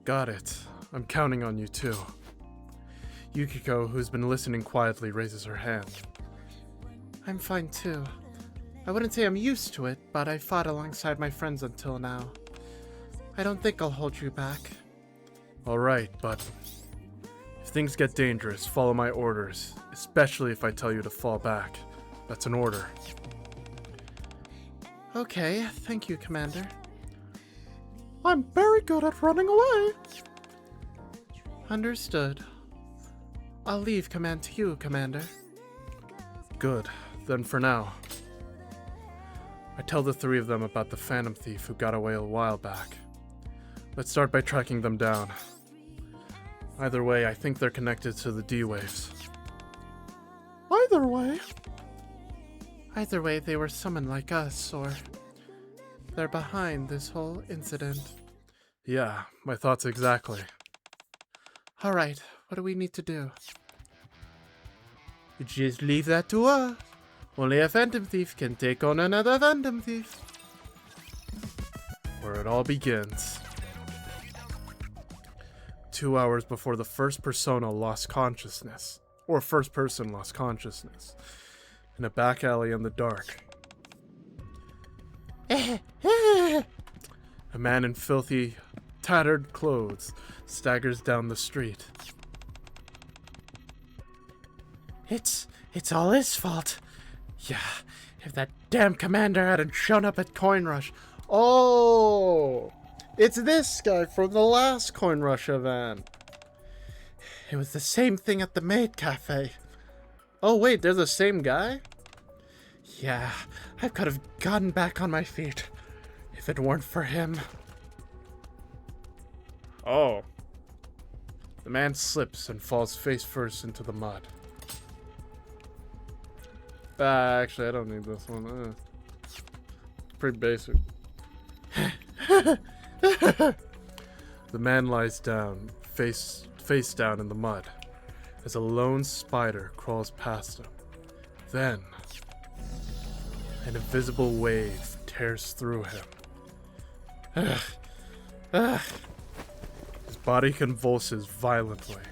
Got it. I'm counting on you too. Yukiko, who's been listening quietly, raises her hand. I'm fine too. I wouldn't say I'm used to it, but I fought alongside my friends until now. I don't think I'll hold you back. Alright, but if things get dangerous, follow my orders, especially if I tell you to fall back. That's an order. Okay, thank you, Commander. I'm very good at running away. Understood. I'll leave command to you, Commander. Good. Then for now. I tell the three of them about the Phantom Thief who got away a while back. Let's start by tracking them down. Either way, I think they're connected to the D-Waves. Either way? Either way, they were someone like us, or they're behind this whole incident. Yeah, my thoughts exactly. Alright, what do we need to do? You just leave that to us. Only a Phantom Thief can take on another Phantom Thief. Where it all begins. 2 hours before the first persona lost consciousness, or first person lost consciousness, in a back alley in the dark. A man in filthy, tattered clothes staggers down the street. It's all his fault. Yeah, if that damn commander hadn't shown up at Coin Rush. Oh! It's this guy from the last Coin Rush event. It was the same thing at the Maid Cafe. Oh wait, they're the same guy? Yeah, I could have gotten back on my feet if it weren't for him. Oh. The man slips and falls face first into the mud. Actually, I don't need this one. Pretty basic. The man lies down, face down in the mud, as a lone spider crawls past him. Then, an invisible wave tears through him. His body convulses violently.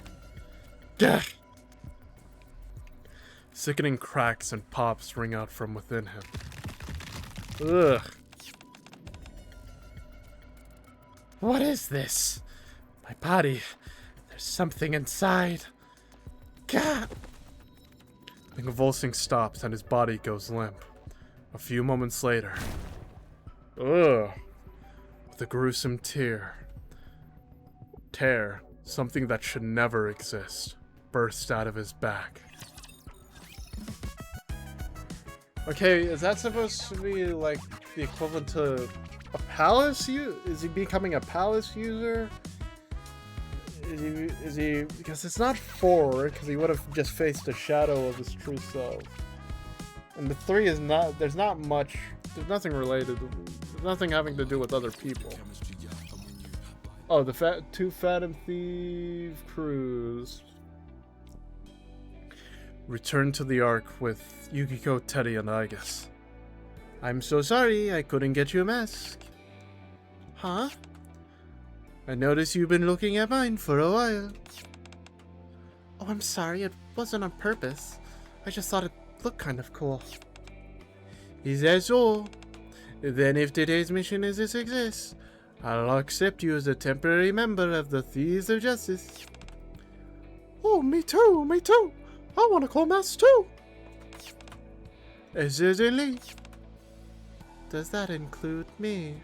Sickening cracks and pops ring out from within him. Ugh. What is this? My body. There's something inside. Gah! The convulsing stops and his body goes limp. A few moments later, with a gruesome tear, something that should never exist, bursts out of his back. Okay, is that supposed to be like the equivalent to a palace? Is he becoming a palace user? Is he? Because it's not 4, because he would have just faced a shadow of his true self. And the 3 is not. There's not much. There's nothing related. There's nothing having to do with other people. Oh, the 2 Phantom Thief crews. Return to the Ark with Yukiko, Teddy, and Aigis. I'm so sorry I couldn't get you a mask. Huh? I noticed you've been looking at mine for a while. Oh, I'm sorry, it wasn't on purpose. I just thought it looked kind of cool. Is that so? Then if today's mission is a success, I'll accept you as a temporary member of the Thieves of Justice. Oh, me too, me too. I want to call mass too. Certainly. Does that include me?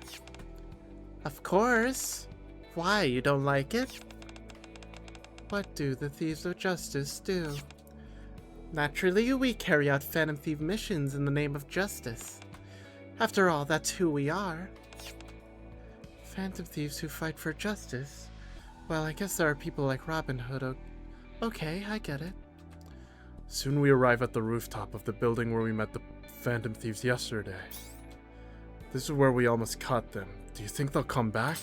Of course. Why, you don't like it? What do the Thieves of Justice do? Naturally, we carry out Phantom Thief missions in the name of justice. After all, that's who we are. Phantom Thieves who fight for justice? Well, I guess there are people like Robin Hood. Okay, I get it. Soon we arrive at the rooftop of the building where we met the Phantom Thieves yesterday. This is where we almost caught them. Do you think they'll come back?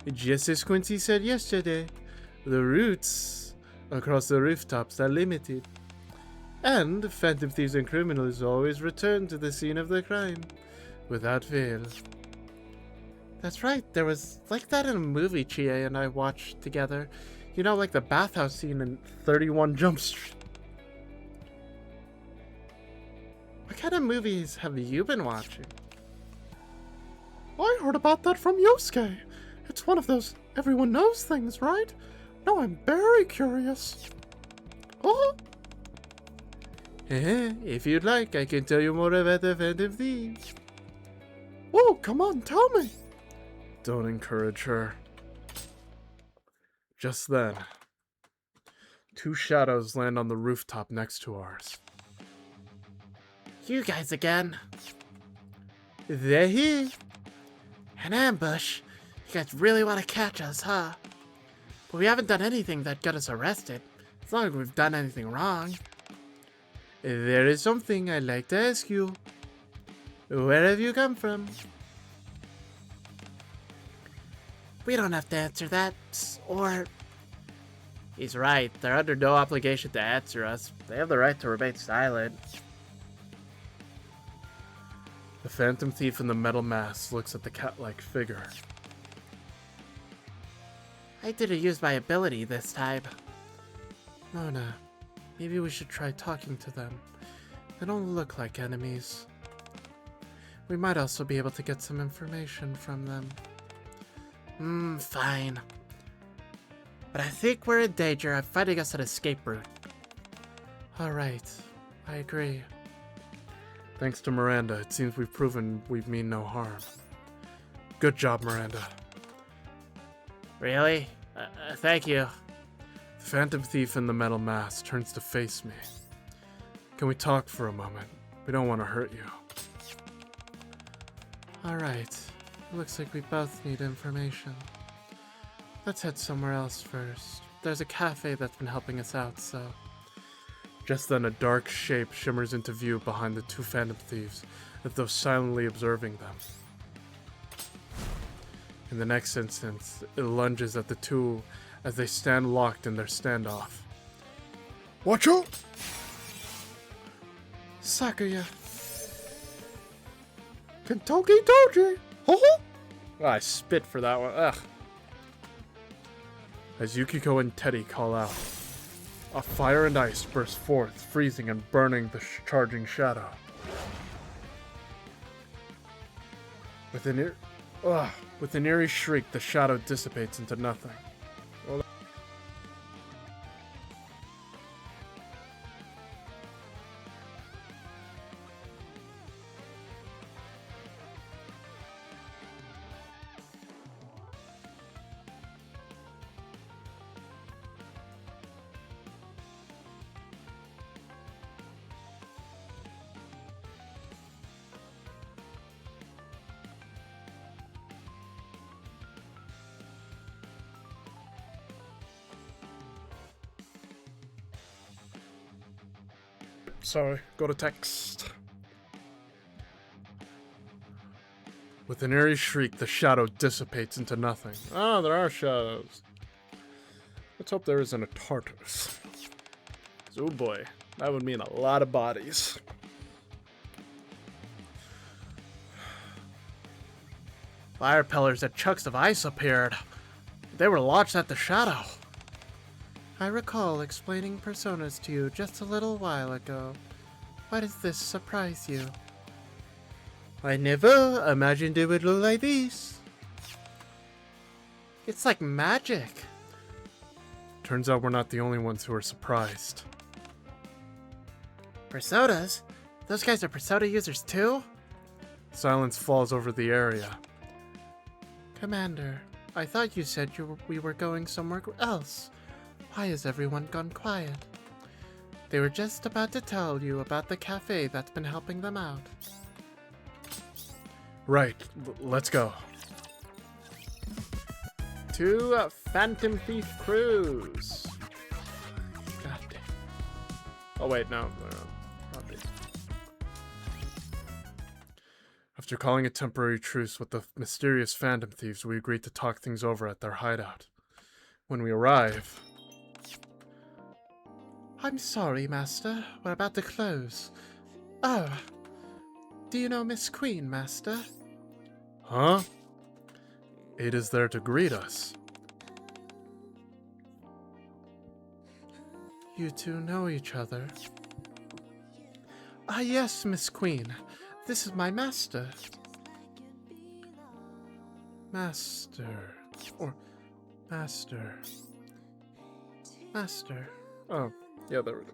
Just as Quincy said yesterday, the routes across the rooftops are limited. And Phantom Thieves and criminals always return to the scene of the crime, without fail. That's right, there was like that in a movie Chie and I watched together. You know, like the bathhouse scene in 31 Jump Street. What kind of movies have you been watching? I heard about that from Yosuke. It's one of those everyone knows things, right? Now I'm very curious. Oh. If you'd like, I can tell you more about the Phantom Thieves. Oh, come on, tell me. Don't encourage her. Just then, two shadows land on the rooftop next to ours. You guys again. They're here. An ambush. You guys really want to catch us, huh? But we haven't done anything that got us arrested. As long as we've done anything wrong. There is something I'd like to ask you. Where have you come from? We don't have to answer that, or... He's right. They're under no obligation to answer us. They have the right to remain silent. The Phantom Thief in the metal mask looks at the cat-like figure. I didn't use my ability this time. Mona, maybe we should try talking to them. They don't look like enemies. We might also be able to get some information from them. Fine. But I think we're in danger of finding us an escape route. Alright, I agree. Thanks to Miranda, it seems we've proven we mean no harm. Good job, Miranda. Really? Thank you. The Phantom Thief in the metal mask turns to face me. Can we talk for a moment? We don't want to hurt you. Alright. Looks like we both need information. Let's head somewhere else first. There's a cafe that's been helping us out, so... Just then, a dark shape shimmers into view behind the two Phantom Thieves, as though silently observing them. In the next instance, it lunges at the two as they stand locked in their standoff. Watch out! Sakuya. Kentucky Doji! Oh, I spit for that one. Ugh. As Yukiko and Teddy call out, a fire and ice burst forth, freezing and burning the charging shadow. With an eerie shriek, the shadow dissipates into nothing. Sorry, go to text. With an eerie shriek, the shadow dissipates into nothing. Ah, there are shadows. Let's hope there isn't a Tartarus. Oh boy, that would mean a lot of bodies. Fire pillars and chunks of ice appeared. They were launched at the shadow. I recall explaining personas to you just a little while ago. Why does this surprise you? I never imagined it would look like this. It's like magic. Turns out we're not the only ones who are surprised. Personas? Those guys are Persona users too? Silence falls over the area. Commander, I thought you said we were going somewhere else. Why has everyone gone quiet? They were just about to tell you about the cafe that's been helping them out. Right, let's go. To Phantom Thief Cruise. God damn. Oh wait, no. Not these. After calling a temporary truce with the mysterious Phantom Thieves, we agreed to talk things over at their hideout. When we arrive... I'm sorry, Master. We're about to close. Oh. Do you know Miss Queen, Master? Huh? Ada's there to greet us. You two know each other. Ah, yes, Miss Queen. This is my master. Master. Or... Master. Master. Oh, yeah, there we go.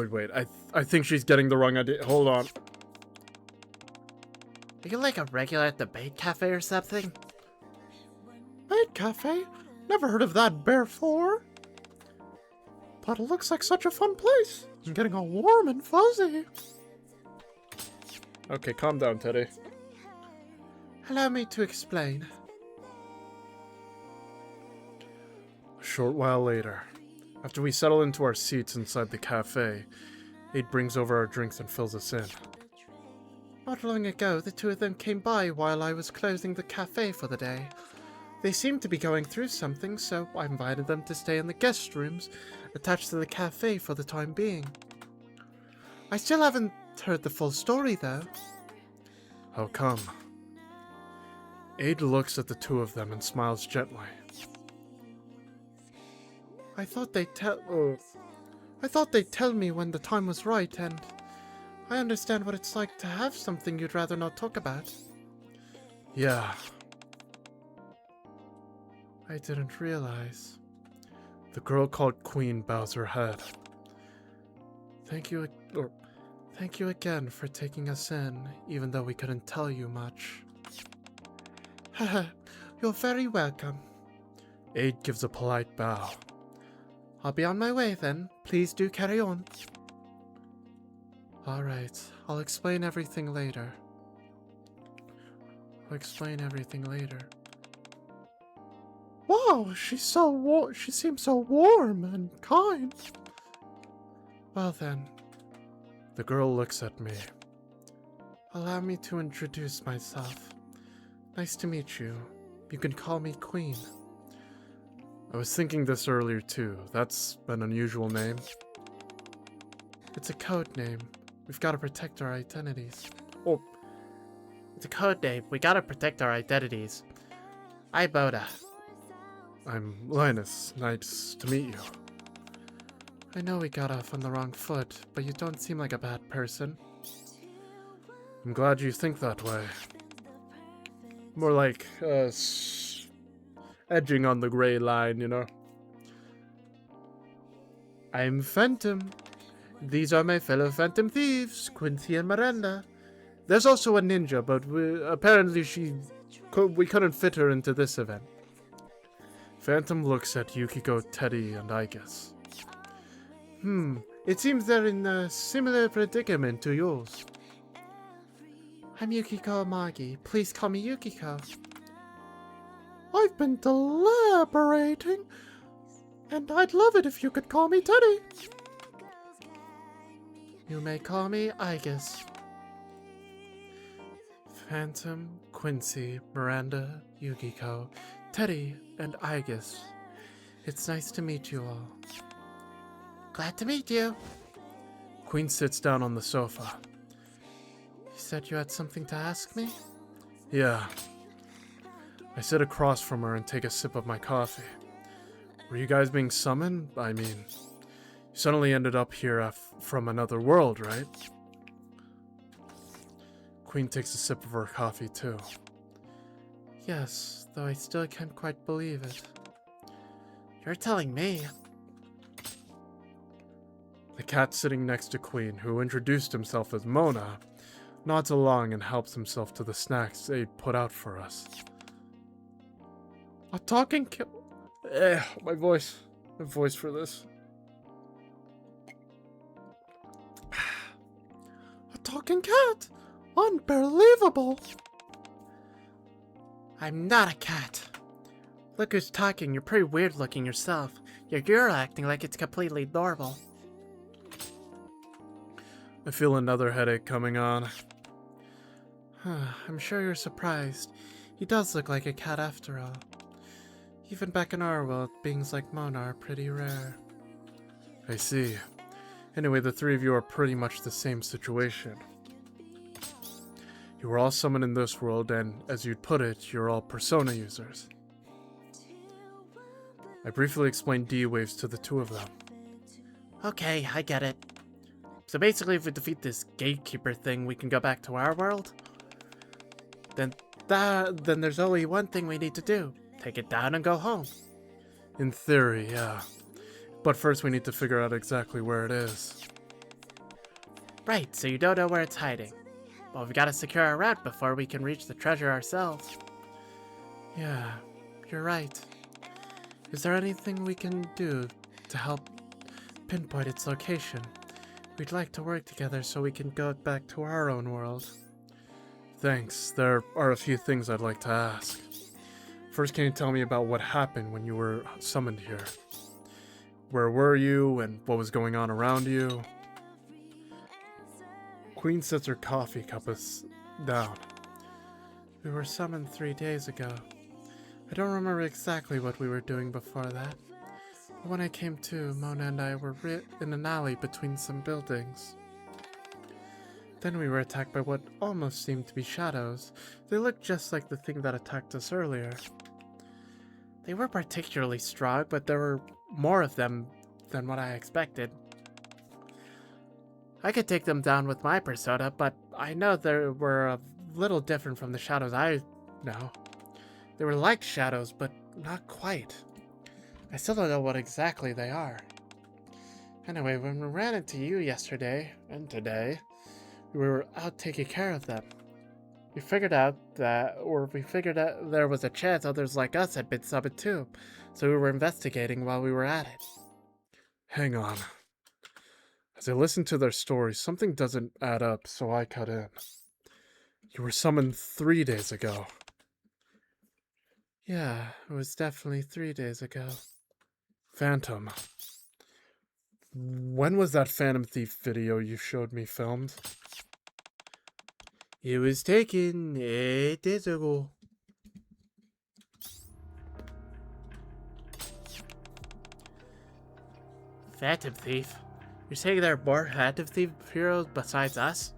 Wait. I think she's getting the wrong idea. Hold on. Are you like a regular at the bait cafe or something? Bait cafe? Never heard of that before. But it looks like such a fun place. I'm getting all warm and fuzzy. Okay, calm down, Teddy. Allow me to explain. A short while later, after we settle into our seats inside the cafe, Aid brings over our drinks and fills us in. Not long ago, the two of them came by while I was closing the cafe for the day. They seemed to be going through something, so I invited them to stay in the guest rooms attached to the cafe for the time being. I still haven't heard the full story, though. How come? Aid looks at the two of them and smiles gently. I thought they'd tell me when the time was right, and I understand what it's like to have something you'd rather not talk about. Yeah. I didn't realize. The girl called Queen bows her head. Thank you again for taking us in, even though we couldn't tell you much. Haha, you're very welcome. Aid gives a polite bow. I'll be on my way then. Please do carry on. Alright, I'll explain everything later. Wow, she seems so warm and kind. Well then. The girl looks at me. Allow me to introduce myself. Nice to meet you. You can call me Queen. I was thinking this earlier too. That's an unusual name. It's a code name. We've got to protect our identities. Oh, it's a code name. We gotta protect our identities. I'm Boda. I'm Linus. Nice to meet you. I know we got off on the wrong foot, but you don't seem like a bad person. I'm glad you think that way. More like, edging on the gray line, you know? I'm Phantom. These are my fellow Phantom Thieves, Quincy and Miranda. There's also a ninja, but apparently we couldn't fit her into this event. Phantom looks at Yukiko, Teddy, and Igus. It seems they're in a similar predicament to yours. I'm Yukiko Amagi. Please call me Yukiko. I've been deliberating, and I'd love it if you could call me Teddy. You may call me Igus. Phantom, Quincy, Miranda, Yukiko, Teddy, and Igus. It's nice to meet you all. Glad to meet you. Queen sits down on the sofa. You said you had something to ask me? Yeah. I sit across from her and take a sip of my coffee. Were you guys being summoned? I mean, you suddenly ended up here from another world, right? Queen takes a sip of her coffee too. Yes, though I still can't quite believe it. You're telling me? The cat sitting next to Queen, who introduced himself as Mona, nods along and helps himself to the snacks they put out for us. A talking cat. My voice for this. A talking cat! Unbelievable! I'm not a cat. Look who's talking. You're pretty weird looking yourself. You're acting like it's completely normal. I feel another headache coming on. I'm sure you're surprised. He does look like a cat after all. Even back in our world, beings like Mona are pretty rare. I see. Anyway, the three of you are pretty much the same situation. You were all summoned in this world, and as you'd put it, you're all Persona users. I briefly explained D-Waves to the two of them. Okay, I get it. So basically, if we defeat this gatekeeper thing, we can go back to our world? Then there's only one thing we need to do. Take it down and go home. In theory, yeah. But first we need to figure out exactly where it is. Right, so you don't know where it's hiding. Well, we gotta secure our route before we can reach the treasure ourselves. Yeah, you're right. Is there anything we can do to help pinpoint its location? We'd like to work together so we can go back to our own world. Thanks. There are a few things I'd like to ask. First, can you tell me about what happened when you were summoned here? Where were you, and what was going on around you? Queen sets her coffee cup down. We were summoned 3 days ago. I don't remember exactly what we were doing before that. But when I came to, Mona and I were in an alley between some buildings. Then we were attacked by what almost seemed to be shadows. They looked just like the thing that attacked us earlier. They were particularly strong, but there were more of them than what I expected. I could take them down with my persona, but I know they were a little different from the shadows I know. They were like shadows, but not quite. I still don't know what exactly they are. Anyway, when we ran into you yesterday, and today, we were out taking care of them. We figured out there was a chance others like us had been summoned too, so we were investigating while we were at it. Hang on. As I listened to their story, something doesn't add up, so I cut in. You were summoned 3 days ago. Yeah, it was definitely 3 days ago. Phantom. When was that Phantom Thief video you showed me filmed? It was taken 8 days ago. Phantom Thief? You're saying there are more Phantom Thief heroes besides us?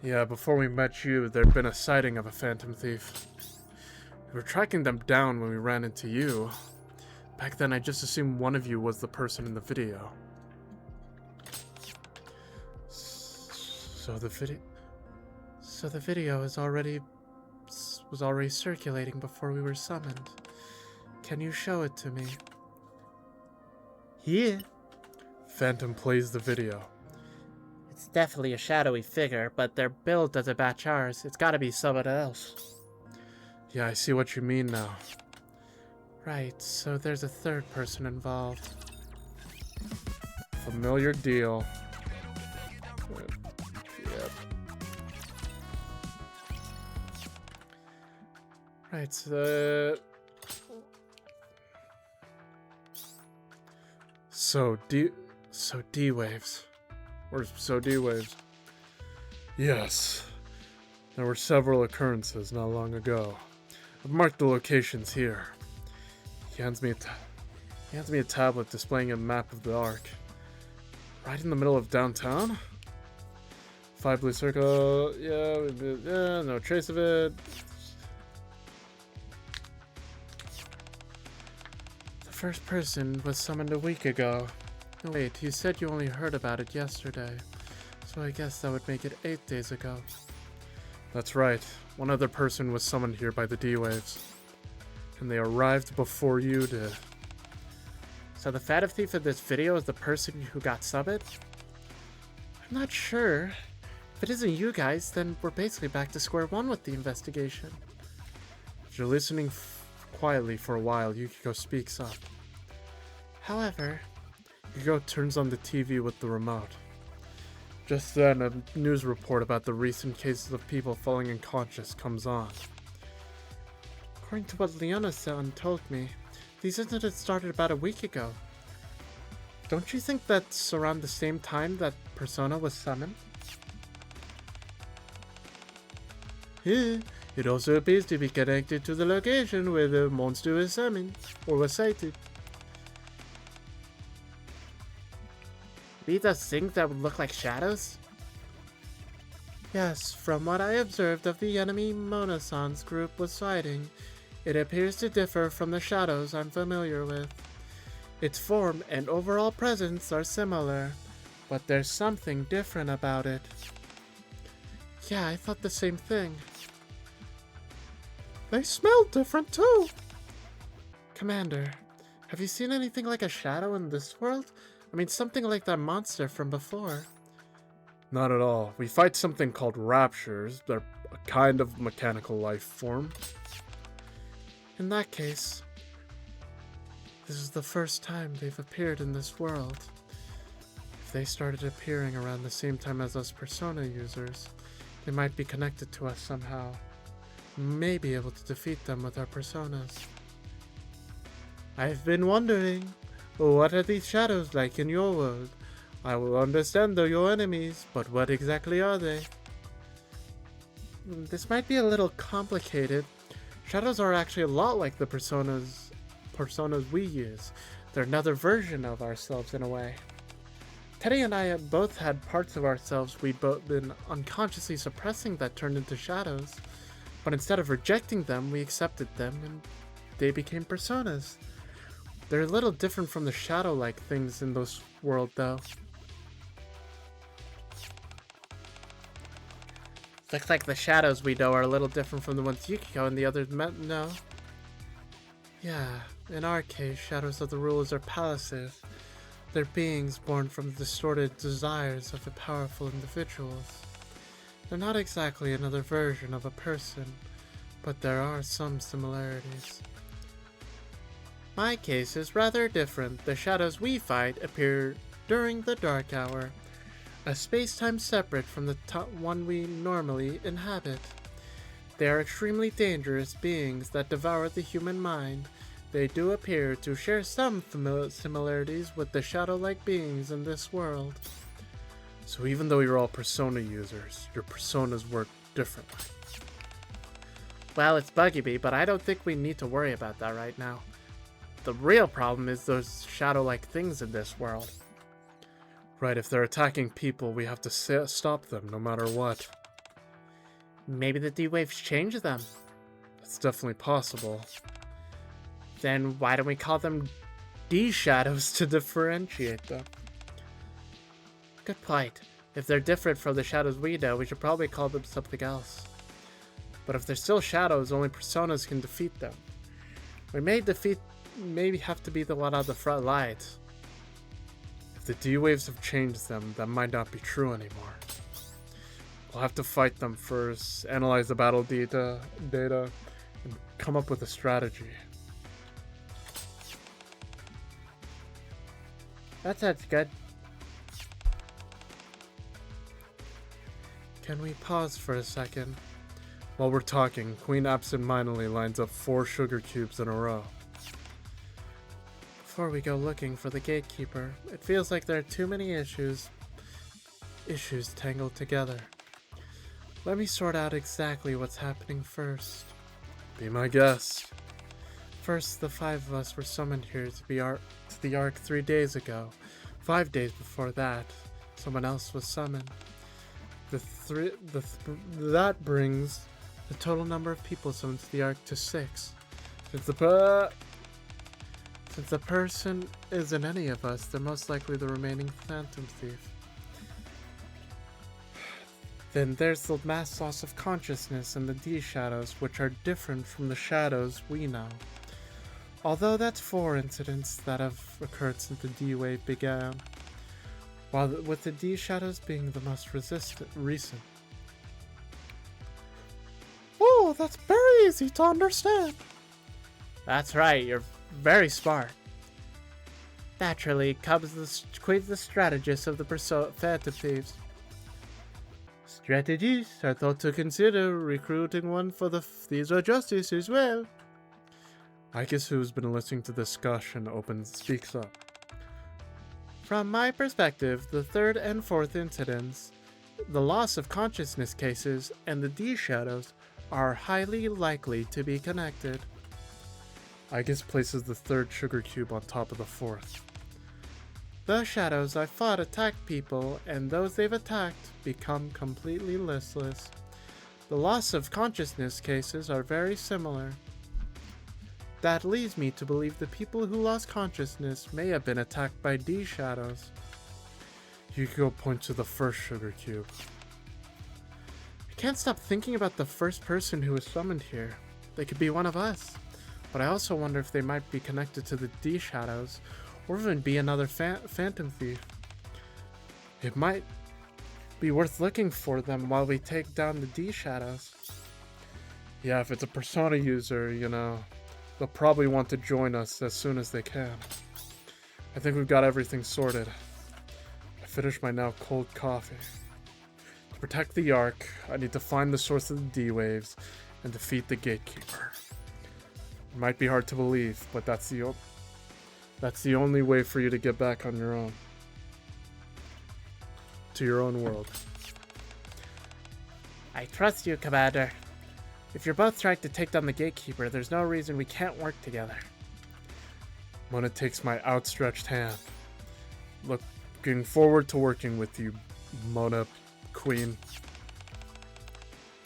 Yeah, before we met you, there'd been a sighting of a Phantom Thief. We were tracking them down when we ran into you. Back then, I just assumed one of you was the person in the video. So the video was already circulating before we were summoned. Can you show it to me? Here. Phantom plays the video. It's definitely a shadowy figure, but their build doesn't match ours. It's gotta be someone else. Yeah, I see what you mean now. Right, so there's a third person involved. Familiar deal. Yep. Right, So D-Waves. Or so D-Waves. Yes. There were several occurrences not long ago. I've marked the locations here. He hands me a tablet displaying a map of the Ark. Right in the middle of downtown? 5 blue circle, yeah, no trace of it. The first person was summoned a week ago. No, wait, you said you only heard about it yesterday. So I guess that would make it 8 days ago. That's right. One other person was summoned here by the D-Waves. And they arrived before you did. So the Phantom Thief in this video is the person who got summoned? I'm not sure. If it isn't you guys, then we're basically back to square one with the investigation. After listening quietly for a while, Yukiko speaks up. However, Yukiko turns on the TV with the remote. Just then, a news report about the recent cases of people falling unconscious comes on. According to what Leona-san told me, these incidents started about a week ago. Don't you think that's around the same time that Persona was summoned? Yeah, it also appears to be connected to the location where the monster was summoned, or was sighted. Be those things that would look like shadows? Yes, from what I observed of the enemy Mona-san's group was fighting, it appears to differ from the shadows I'm familiar with. Its form and overall presence are similar, but there's something different about it. Yeah, I thought the same thing. They smell different too! Commander, have you seen anything like a shadow in this world? I mean, something like that monster from before. Not at all. We fight something called raptures. They're a kind of mechanical life form. In that case, this is the first time they've appeared in this world. If they started appearing around the same time as us Persona users, they might be connected to us somehow. May be able to defeat them with our personas. I've been wondering, what are these shadows like in your world? I will understand they're your enemies, but what exactly are they? This might be a little complicated. Shadows are actually a lot like the personas we use. They're another version of ourselves in a way. Teddy and I have both had parts of ourselves we'd both been unconsciously suppressing that turned into shadows. But instead of rejecting them, we accepted them and they became personas. They're a little different from the shadow-like things in this world though. Looks like the shadows we know are a little different from the ones Yukiko and the others know. Yeah, in our case, shadows of the rulers are palaces. They're beings born from the distorted desires of the powerful individuals. They're not exactly another version of a person, but there are some similarities. My case is rather different. The shadows we fight appear during the Dark Hour, a space-time separate from the one we normally inhabit. They are extremely dangerous beings that devour the human mind. They do appear to share some similarities with the shadow-like beings in this world. So even though you're all Persona users, your personas work differently. Well, it's buggy me, but I don't think we need to worry about that right now. The real problem is those shadow-like things in this world. Right, if they're attacking people, we have to stop them no matter what. Maybe the D-Waves change them. That's definitely possible. Then why don't we call them D-Shadows to differentiate them? Good point. If they're different from the shadows we know, we should probably call them something else. But if they're still shadows, only personas can defeat them. We may maybe have to be the one on the front lines. If the D-Waves have changed them, that might not be true anymore. We'll have to fight them first, analyze the battle data, and come up with a strategy. That sounds good. Can we pause for a second? While we're talking, Queen absentmindedly lines up 4 sugar cubes in a row. Before we go looking for the gatekeeper, it feels like there are too many issues tangled together. Let me sort out exactly what's happening first. Be my guest. First, the 5 of us were summoned here to the Ark 3 days ago. 5 days before that, someone else was summoned. That brings the total number of people summoned to the Ark to 6. Since the person isn't any of us, they're most likely the remaining Phantom Thief. Then there's the mass loss of consciousness and the D-Shadows, which are different from the shadows we know. Although that's 4 incidents that have occurred since the D-Wave began, while with the D-Shadows being the most recent. Oh, that's very easy to understand. That's right, you're very smart. Naturally comes the strategist of the Phantom Thieves. Strategies, I thought to consider recruiting one for the Thieves of Justice as well. I guess who's been listening to this discussion speaks up. From my perspective, the 3rd and 4th incidents, the loss of consciousness cases, and the D-Shadows are highly likely to be connected. I guess places the 3rd sugar cube on top of the 4th. The shadows I fought attack people, and those they've attacked become completely listless. The loss of consciousness cases are very similar. That leads me to believe the people who lost consciousness may have been attacked by D-Shadows. You could go point to the 1st sugar cube. I can't stop thinking about the first person who was summoned here. They could be one of us. But I also wonder if they might be connected to the D-Shadows, or even be another Phantom Thief. It might be worth looking for them while we take down the D-Shadows. Yeah, if it's a Persona user, you know, they'll probably want to join us as soon as they can. I think we've got everything sorted. I finished my now cold coffee. To protect the Ark, I need to find the source of the D-Waves and defeat the Gatekeeper. It might be hard to believe, but that's the only way for you to get back on your own. To your own world. I trust you, Commander. If you're both trying to take down the Gatekeeper, there's no reason we can't work together. Mona takes my outstretched hand. Looking forward to working with you, Mona, Queen.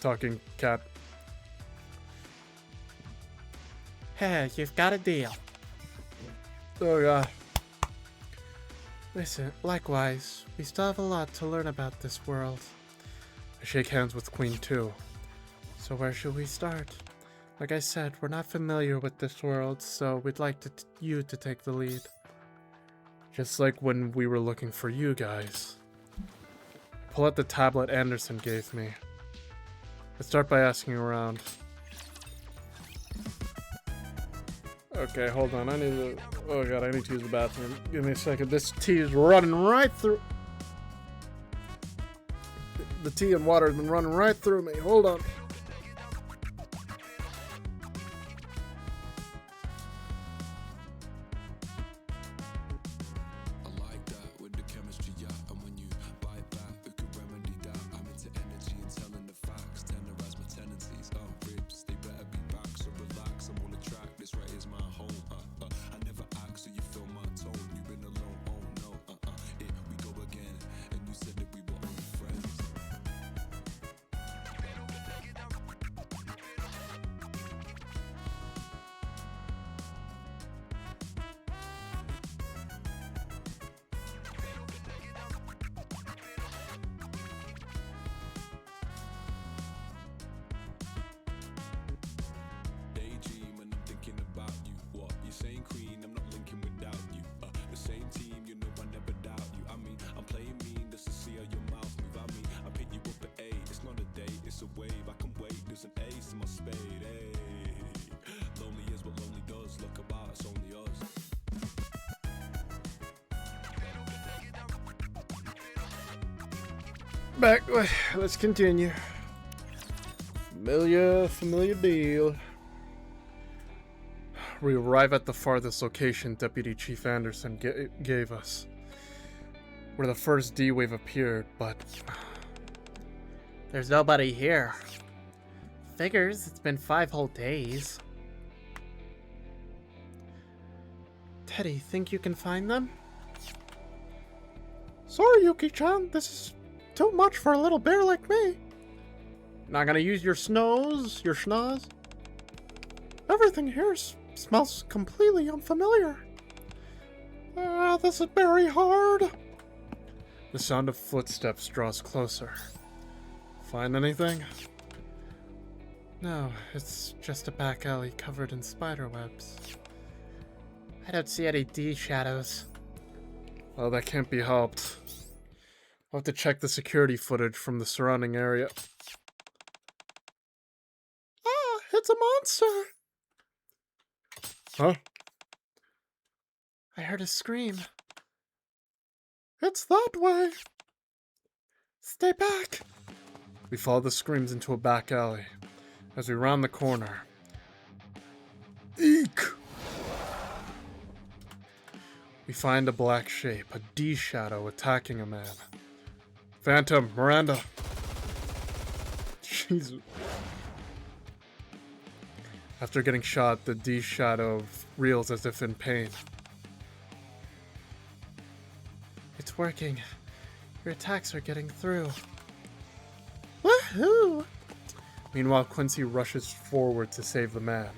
Talking cat. Hey, you've got a deal. Oh, God. Listen, likewise, we still have a lot to learn about this world. I shake hands with Queen too. So where should we start? Like I said, we're not familiar with this world, so we'd like you to take the lead. Just like when we were looking for you guys. Pull out the tablet Anderson gave me. Let's start by asking around. Okay, hold on. I need to... Oh god, I need to use the bathroom. Give me a second. This tea is running right through... The tea and water has been running right through me. Hold on. Back, let's continue. Familiar deal. We arrive at the farthest location Deputy Chief Anderson gave us, where the first D-Wave appeared, but there's nobody here. Figures, it's been 5 whole days. Teddy, think you can find them? Sorry, Yuki-chan, this is too much for a little bear like me. Not gonna use your schnoz? Everything here smells completely unfamiliar. This is very hard. The sound of footsteps draws closer. Find anything? No, it's just a back alley covered in spider webs. I don't see any D shadows. Oh, that can't be helped. I'll have to check the security footage from the surrounding area. Ah, it's a monster! Huh? I heard a scream. It's that way! Stay back! We follow the screams into a back alley. As we round the corner. Eek! We find a black shape, a D shadow attacking a man. Phantom, Miranda. Jesus. After getting shot, the D shadow reels as if in pain. It's working. Your attacks are getting through. Woohoo! Meanwhile, Quincy rushes forward to save the man.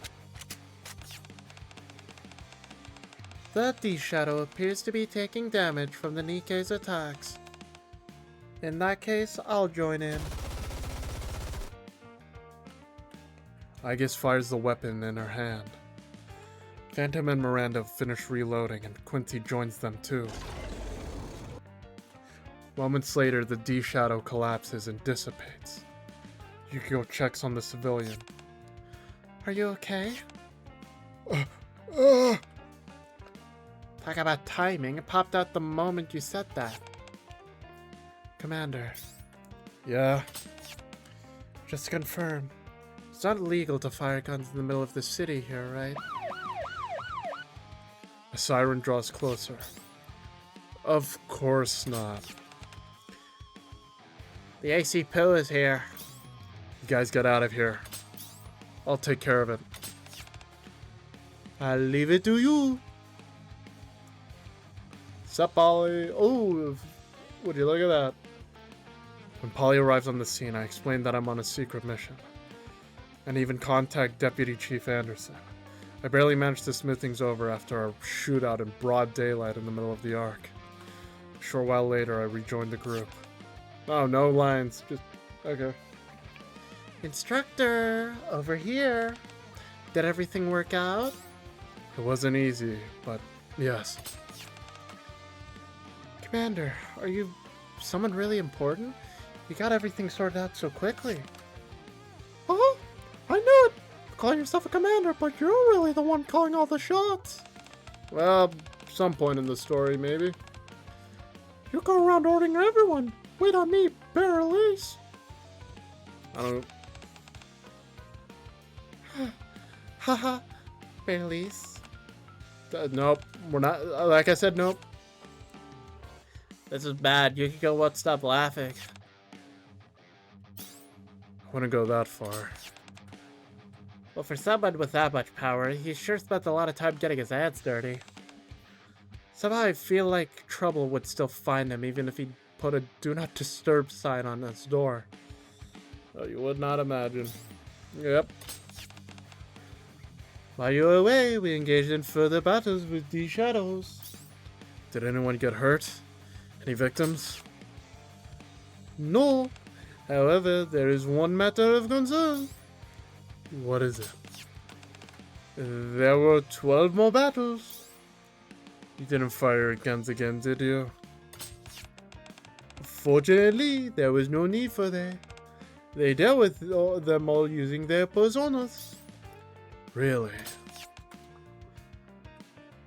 The D-Shadow appears to be taking damage from the Nikke's attacks. In that case, I'll join in. Aegis fires the weapon in her hand. Phantom and Miranda finish reloading, and Quincy joins them too. Moments later, the D-Shadow collapses and dissipates. Yukio checks on the civilian. Are you okay? Talk about timing. It popped out the moment you said that. Commander. Yeah? Just to confirm, it's not illegal to fire guns in the middle of the city here, right? A siren draws closer. Of course not. The AC pill is here. You guys get out of here. I'll take care of it. I'll leave it to you. Sup, Polly? Oh, would you look at that? When Polly arrives on the scene, I explain that I'm on a secret mission. And even contact Deputy Chief Anderson. I barely managed to smooth things over after our shootout in broad daylight in the middle of the Ark. A short while later, I rejoined the group. Oh, no lines. Just... okay. Instructor, over here. Did everything work out? It wasn't easy, but yes. Commander, are you someone really important? You got everything sorted out so quickly. Oh, I knew it! Calling yourself a commander, but you're really the one calling all the shots. Well, some point in the story, maybe. You go around ordering everyone. Wait on me, Bear Elise. I don't... Haha, Bear Elise. Nope, we're not... like I said, nope. This is bad. Yukiko won't stop laughing. I wouldn't go that far. Well, for someone with that much power, he sure spent a lot of time getting his hands dirty. Somehow I feel like trouble would still find him even if he put a do not disturb sign on his door. Oh, you would not imagine. Yep. While you were away, we engaged in further battles with these shadows. Did anyone get hurt? Any victims? No. However, there is one matter of concern. What is it? There were 12 more battles. You didn't fire guns again, did you? Fortunately, there was no need for that. They dealt with them all using their personas. Really?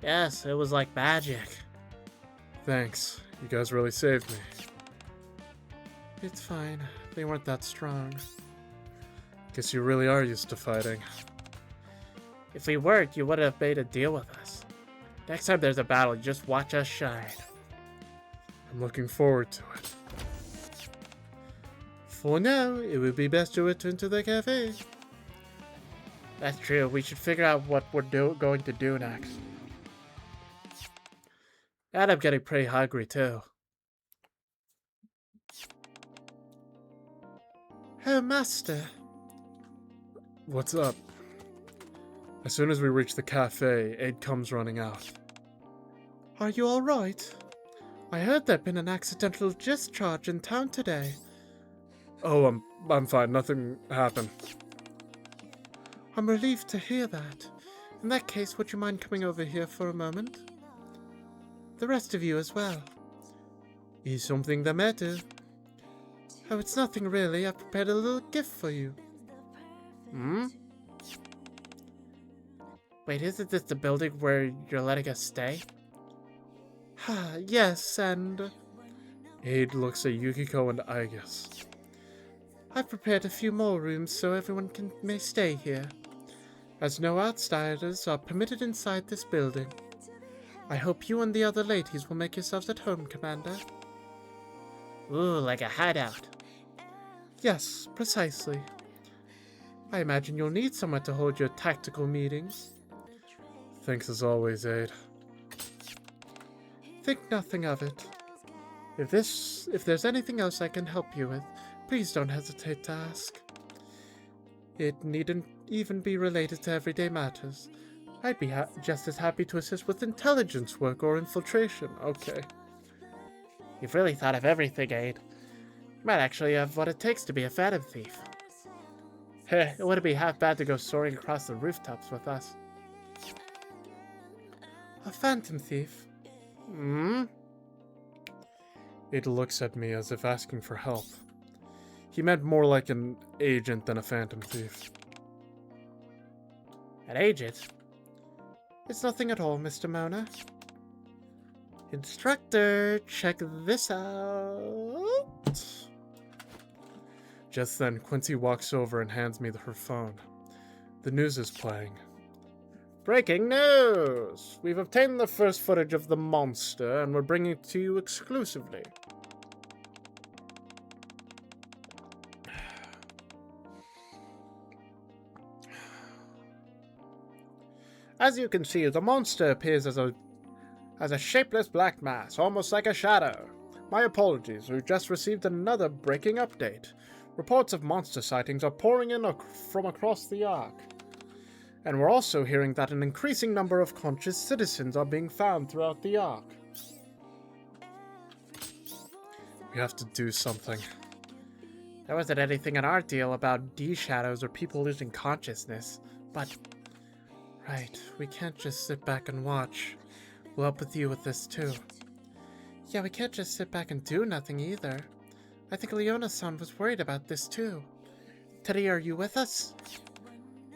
Yes, it was like magic. Thanks. You guys really saved me. It's fine. They weren't that strong. Guess you really are used to fighting. If we weren't, you wouldn't have made a deal with us. Next time there's a battle, just watch us shine. I'm looking forward to it. For now, it would be best to return to the cafe. That's true. We should figure out what we're going to do next. And I'm getting pretty hungry, too. Oh, Master. What's up? As soon as we reach the cafe, Aid comes running out. Are you alright? I heard there'd been an accidental discharge in town today. Oh, I'm fine. Nothing happened. I'm relieved to hear that. In that case, would you mind coming over here for a moment? The rest of you as well. Is something the matter? Oh, it's nothing really. I've prepared a little gift for you. Hmm? Wait, isn't this the building where you're letting us stay? Yes, and Aid looks at Yukiko and Aigis. I've prepared a few more rooms so everyone may stay here, as no outsiders are permitted inside this building. I hope you and the other ladies will make yourselves at home, Commander. Ooh, like a hideout. Yes, precisely. I imagine you'll need somewhere to hold your tactical meetings. Thanks as always, Aid. Think nothing of it. If there's anything else I can help you with, please don't hesitate to ask. It needn't even be related to everyday matters. I'd be just as happy to assist with intelligence work or infiltration. Okay. You've really thought of everything, Aid. You might actually have what it takes to be a phantom thief. Heh, it wouldn't be half bad to go soaring across the rooftops with us. A phantom thief? Hmm? Aid looks at me as if asking for help. He meant more like an agent than a phantom thief. An agent? It's nothing at all, Mr. Mona. Instructor, check this out. Just then, Quincy walks over and hands me her phone. The news is playing. Breaking news! We've obtained the first footage of the monster, and we're bringing it to you exclusively. As you can see, the monster appears as a shapeless black mass, almost like a shadow. My apologies, we've just received another breaking update. Reports of monster sightings are pouring in from across the Ark. And we're also hearing that an increasing number of conscious citizens are being found throughout the Ark. We have to do something. There wasn't anything in our deal about D-shadows or people losing consciousness, but... Right, we can't just sit back and watch. We'll help with you with this too. Yeah, we can't just sit back and do nothing either. I think Leona-san was worried about this too. Teddy, are you with us?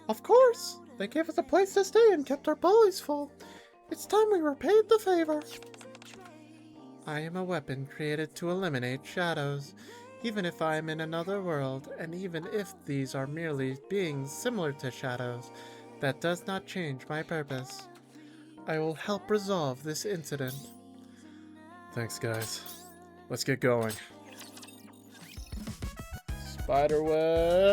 Of course! They gave us a place to stay and kept our bellies full. It's time we repaid the favor. I am a weapon created to eliminate shadows, even if I am in another world, and even if these are merely beings similar to shadows. That does not change my purpose. I will help resolve this incident. Thanks, guys. Let's get going. Spiderwebs!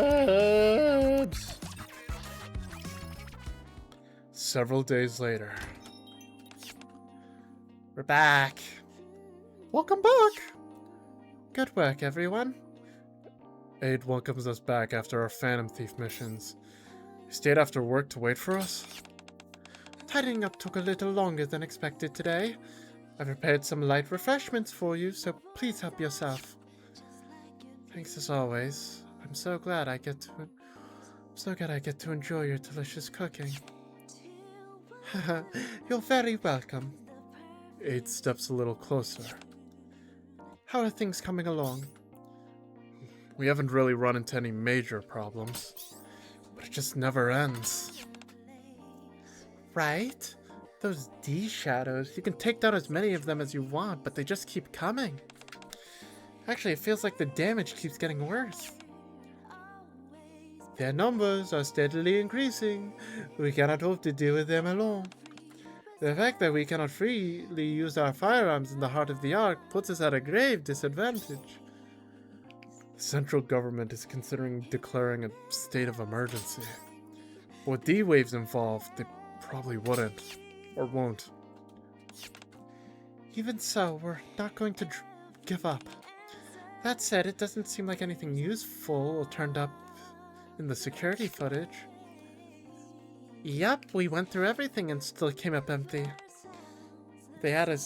Several days later. We're back. Welcome back! Good work, everyone. Aid welcomes us back after our Phantom Thief missions. He stayed after work to wait for us? Tidying up took a little longer than expected today. I prepared some light refreshments for you, so please help yourself. Thanks as always. I'm so glad I get to enjoy your delicious cooking. You're very welcome. Aid steps a little closer. How are things coming along? We haven't really run into any major problems, but it just never ends. Right? Those D-shadows, you can take down as many of them as you want, but they just keep coming. Actually, it feels like the damage keeps getting worse. Their numbers are steadily increasing. We cannot hope to deal with them alone. The fact that we cannot freely use our firearms in the heart of the Ark puts us at a grave disadvantage. The central government is considering declaring a state of emergency. With D-waves involved, they probably wouldn't, or won't. Even so, we're not going to give up. That said, it doesn't seem like anything useful turned up in the security footage. Yep, we went through everything and still came up empty. They had a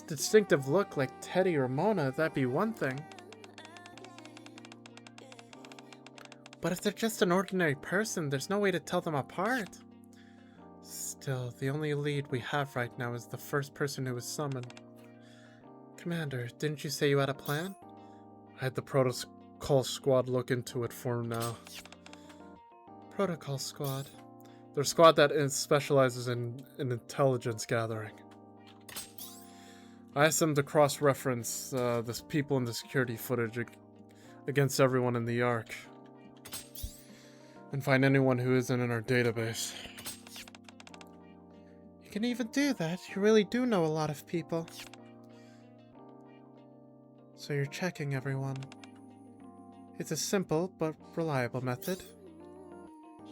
distinctive look like Teddy or Mona, that'd be one thing. But if they're just an ordinary person, there's no way to tell them apart. Still, the only lead we have right now is the first person who was summoned. Commander, didn't you say you had a plan? I had the Protocol Squad look into it for now. Protocol Squad. They're a squad that specializes in intelligence gathering. I asked them to cross-reference the people in the security footage against everyone in the Ark. And find anyone who isn't in our database. You can even do that. You really do know a lot of people. So you're checking everyone. It's a simple but reliable method.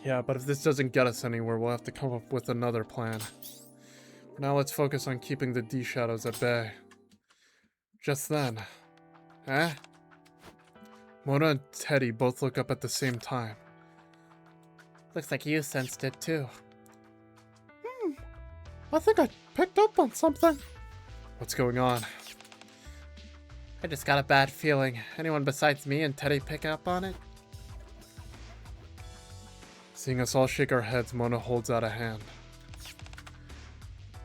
Yeah, but if this doesn't get us anywhere, we'll have to come up with another plan. For now, let's focus on keeping the D-Shadows at bay. Just then. Eh? Mona and Teddy both look up at the same time. Looks like you sensed it too. I think I picked up on something. What's going on? I just got a bad feeling. Anyone besides me and Teddy pick up on it? Seeing us all shake our heads, Mona holds out a hand.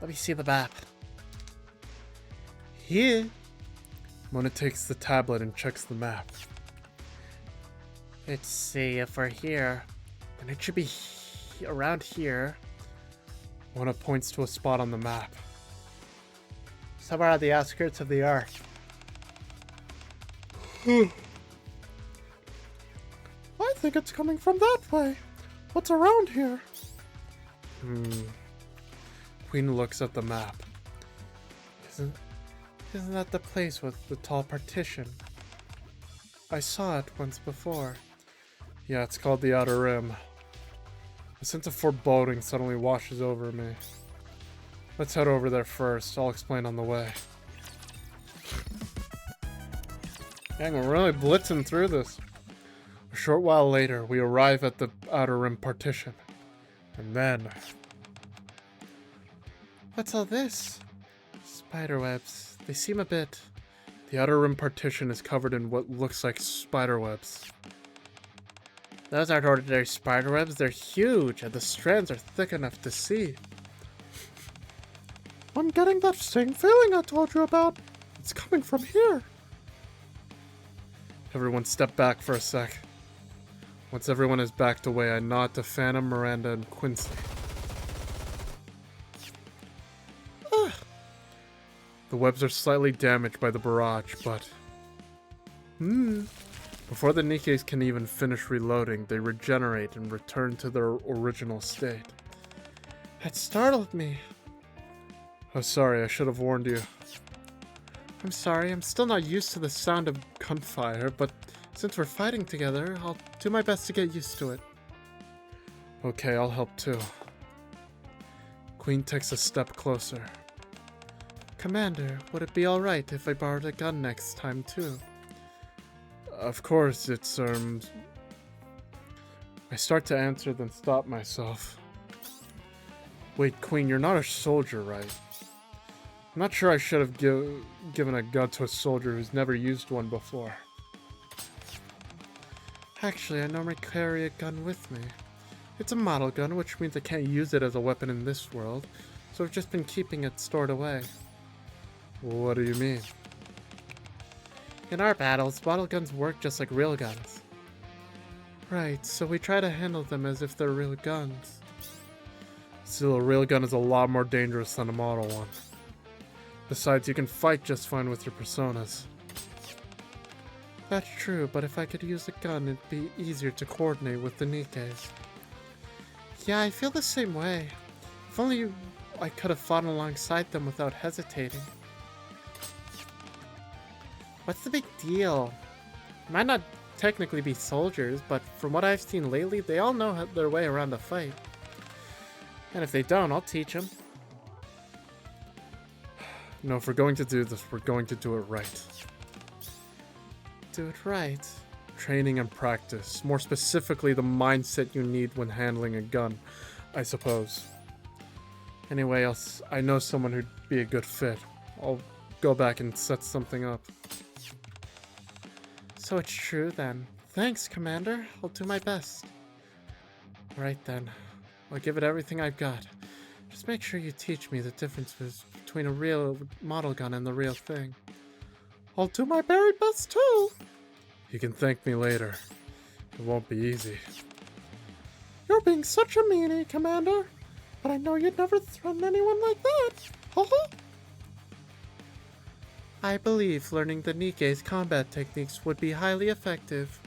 Let me see the map. Here. Mona takes the tablet and checks the map. Let's see if we're here. And it should be around here. Mona points to a spot on the map. Somewhere on the outskirts of the Ark. I think it's coming from that way. What's around here? Queen looks at the map. Isn't that the place with the tall partition? I saw it once before. Yeah, it's called the Outer Rim. A sense of foreboding suddenly washes over me. Let's head over there first. I'll explain on the way. Dang, we're really blitzing through this. A short while later, we arrive at the Outer Rim partition. And then... What's all this? Spiderwebs. They seem a bit... The Outer Rim partition is covered in what looks like spiderwebs. Those aren't ordinary spiderwebs. They're huge, and the strands are thick enough to see. I'm getting that same feeling I told you about. It's coming from here. Everyone step back for a sec. Once everyone is backed away, I nod to Phantom, Miranda, and Quincy. The webs are slightly damaged by the barrage, but... Before the Nikkes can even finish reloading, they regenerate and return to their original state. That startled me. Oh, sorry, I should have warned you. I'm sorry, I'm still not used to the sound of gunfire, but since we're fighting together, I'll do my best to get used to it. Okay, I'll help too. Queen takes a step closer. Commander, would it be alright if I borrowed a gun next time too? Of course, it's, I start to answer, then stop myself. Wait, Queen, you're not a soldier, right? I'm not sure I should have given a gun to a soldier who's never used one before. Actually, I normally carry a gun with me. It's a model gun, which means I can't use it as a weapon in this world, so I've just been keeping it stored away. What do you mean? In our battles, model guns work just like real guns. Right, so we try to handle them as if they're real guns. Still, a real gun is a lot more dangerous than a model one. Besides, you can fight just fine with your personas. That's true, but if I could use a gun, it'd be easier to coordinate with the Nikkes. Yeah, I feel the same way. If only I could have fought alongside them without hesitating. What's the big deal? They might not technically be soldiers, but from what I've seen lately, they all know their way around a fight. And if they don't, I'll teach them. No, if we're going to do this, we're going to do it right. Do it right? Training and practice. More specifically, the mindset you need when handling a gun, I suppose. Anyway, I know someone who'd be a good fit. I'll go back and set something up. So it's true then. Thanks, Commander. I'll do my best. Right then. I'll give it everything I've got. Just make sure you teach me the differences between a real model gun and the real thing. I'll do my very best too. You can thank me later. It won't be easy. You're being such a meanie, Commander. But I know you'd never threaten anyone like that. Haha. I believe learning the Nikke's combat techniques would be highly effective.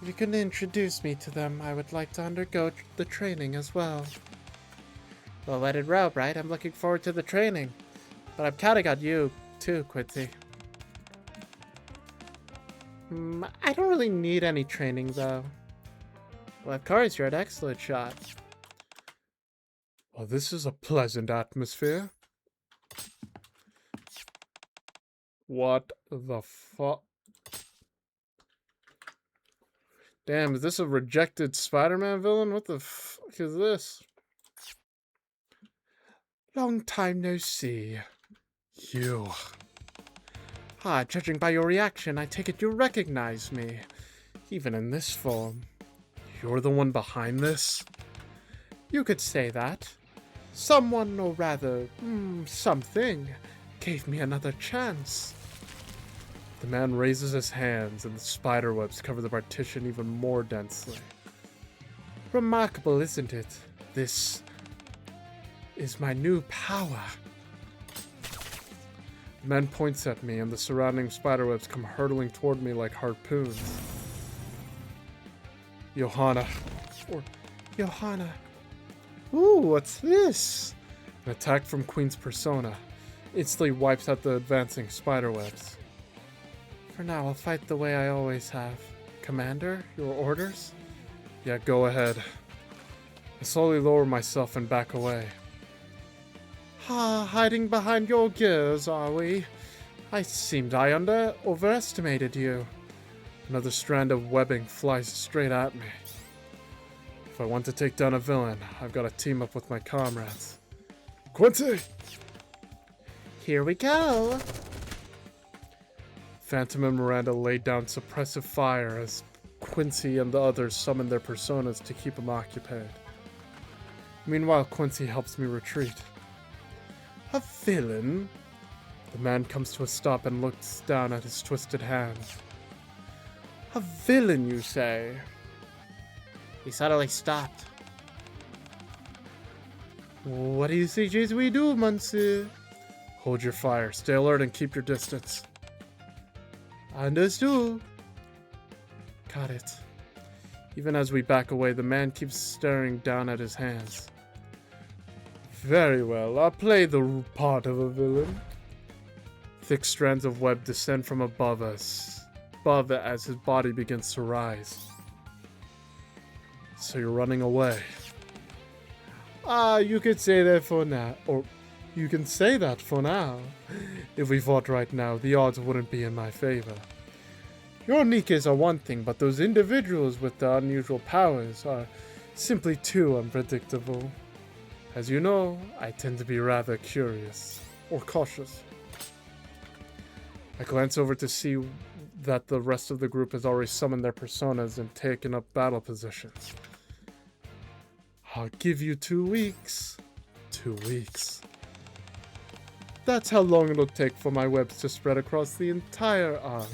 If you can introduce me to them, I would like to undergo the training as well. Well, let it rope, right? I'm looking forward to the training. But I've counting on you, too, Quincy. I don't really need any training, though. Well, of course, you're an excellent shot. Well, this is a pleasant atmosphere. What the fuck? Damn, is this a rejected Spider-Man villain? What the fuck is this? Long time no see. You. Judging by your reaction, I take it you recognize me. Even in this form. You're the one behind this? You could say that. Someone, or rather, something, gave me another chance. The man raises his hands, and the spiderwebs cover the partition even more densely. Remarkable, isn't it? This is my new power. The man points at me, and the surrounding spiderwebs come hurtling toward me like harpoons. Johanna. Johanna. Ooh, what's this? An attack from Queen's Persona. Instantly wipes out the advancing spiderwebs. For now, I'll fight the way I always have. Commander, your orders? Yeah, go ahead. I slowly lower myself and back away. Hiding behind your gears, are we? I seemed I overestimated you. Another strand of webbing flies straight at me. If I want to take down a villain, I've got to team up with my comrades. Quincy! Here we go! Phantom and Miranda laid down suppressive fire as Quincy and the others summoned their personas to keep him occupied. Meanwhile, Quincy helps me retreat. A villain? The man comes to a stop and looks down at his twisted hand. A villain, you say? He suddenly stopped. What do you suggest we do, monsieur? Hold your fire, stay alert, and keep your distance. Understood. Got it. Even as we back away, the man keeps staring down at his hands. Very well, I'll play the part of a villain. Thick strands of web descend from above us, as his body begins to rise. So you're running away. You could say that for now. Or you can say that for now. If we fought right now, the odds wouldn't be in my favor. Your Nikkes are one thing, but those individuals with the unusual powers are simply too unpredictable. As you know, I tend to be rather curious, or cautious. I glance over to see that the rest of the group has already summoned their personas and taken up battle positions. I'll give you 2 weeks. 2 weeks. That's how long it'll take for my webs to spread across the entire arc.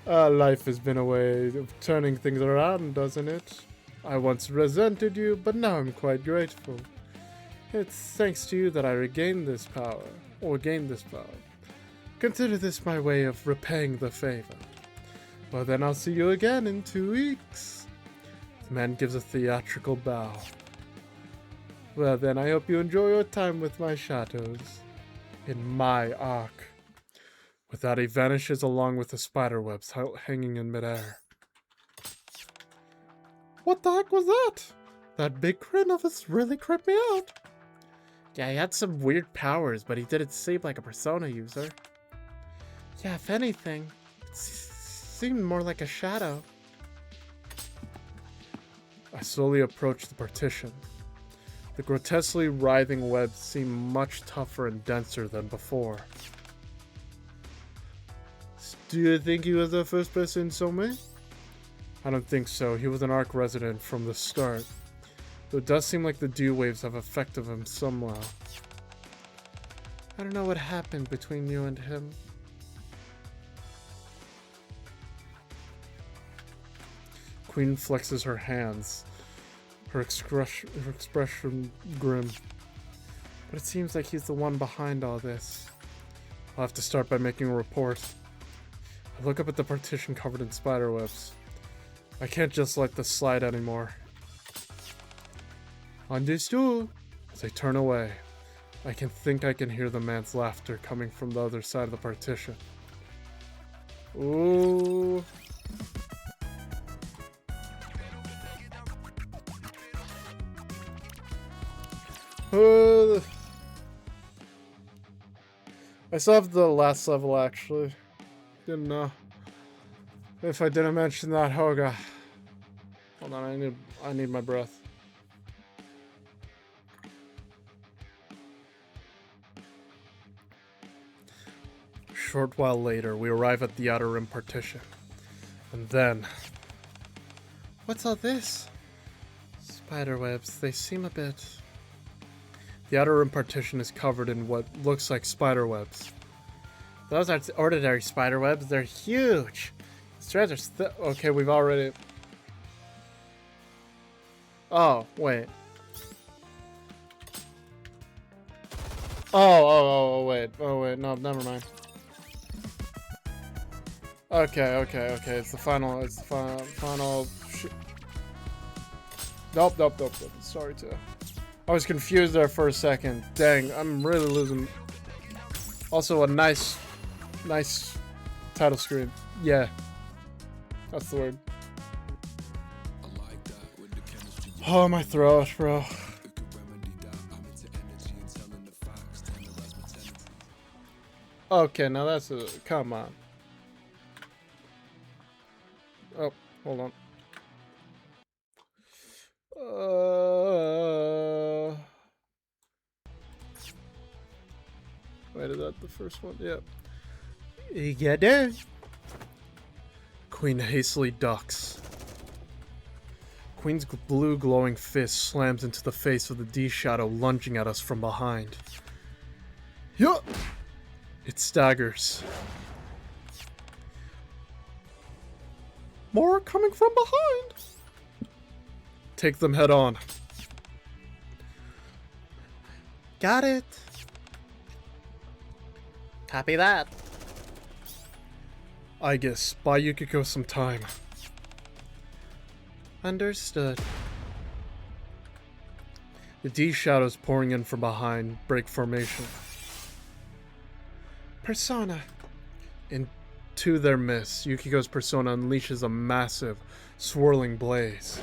Life has been a way of turning things around, doesn't it? I once resented you, but now I'm quite grateful. It's thanks to you that I regained this power, or gained this power. Consider this my way of repaying the favor. Well, then I'll see you again in 2 weeks. The man gives a theatrical bow. Well, then I hope you enjoy your time with my shadows. In my arc. With that, he vanishes along with the spiderwebs hanging in midair. What the heck was that? That big grin of his really creeped me out. Yeah, he had some weird powers, but he didn't seem like a Persona user. Yeah, if anything, it seemed more like a shadow. I slowly approach the partition. The grotesquely writhing webs seem much tougher and denser than before. Do you think he was the first person in so many? I don't think so. He was an Ark resident from the start. Though it does seem like the dew waves have affected him somehow. I don't know what happened between you and him. Queen flexes her hands, her expression grim. But it seems like he's the one behind all this. I'll have to start by making a report. I look up at the partition covered in spiderwebs. I can't just let this slide anymore. Understood. As I turn away, I can hear the man's laughter coming from the other side of the partition. Ooh. I still have the last level, actually. Didn't know. If I didn't mention that, Hoga. Hold on, I need my breath. A short while later, we arrive at the outer rim partition. And then... What's all this? Spiderwebs, they seem a bit... The outer rim partition is covered in what looks like spiderwebs. Those aren't ordinary spiderwebs, they're huge. Threads are okay, we've already... Oh, wait. Oh, wait. Oh, wait. No, never mind. Okay. It's the final... Nope. Sorry, too. I was confused there for a second. Dang, I'm really losing... Also, a nice title screen. Yeah. That's the word. Oh, my throat, bro. Okay, now that's a... Come on. Oh, hold on. Wait, is that the first one? Yep. Yeah, there. Queen hastily ducks. Queen's blue glowing fist slams into the face of the D-Shadow lunging at us from behind. Yeah! It staggers. More coming from behind! Take them head on. Got it. Copy that. I guess. Buy Yukiko some time. Understood. The D-Shadows pouring in from behind break formation. Persona. Into their midst, Yukiko's persona unleashes a massive, swirling blaze.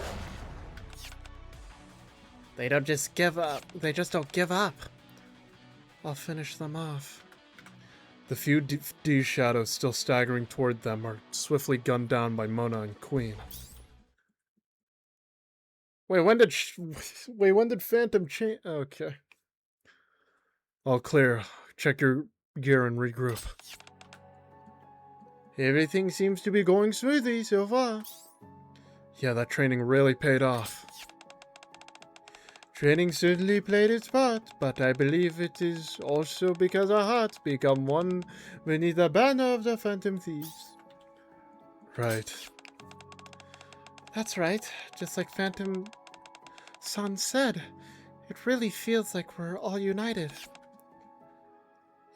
They don't just give up. They just don't give up. I'll finish them off. The few D-Shadows still staggering toward them are swiftly gunned down by Mona and Queen. Wait, when did Phantom change? Okay. All clear. Check your gear and regroup. Everything seems to be going smoothly so far. Yeah, that training really paid off. Training certainly played its part, but I believe it is also because our hearts become one beneath the banner of the Phantom Thieves. Right. That's right, just like Phantom-san said, it really feels like we're all united.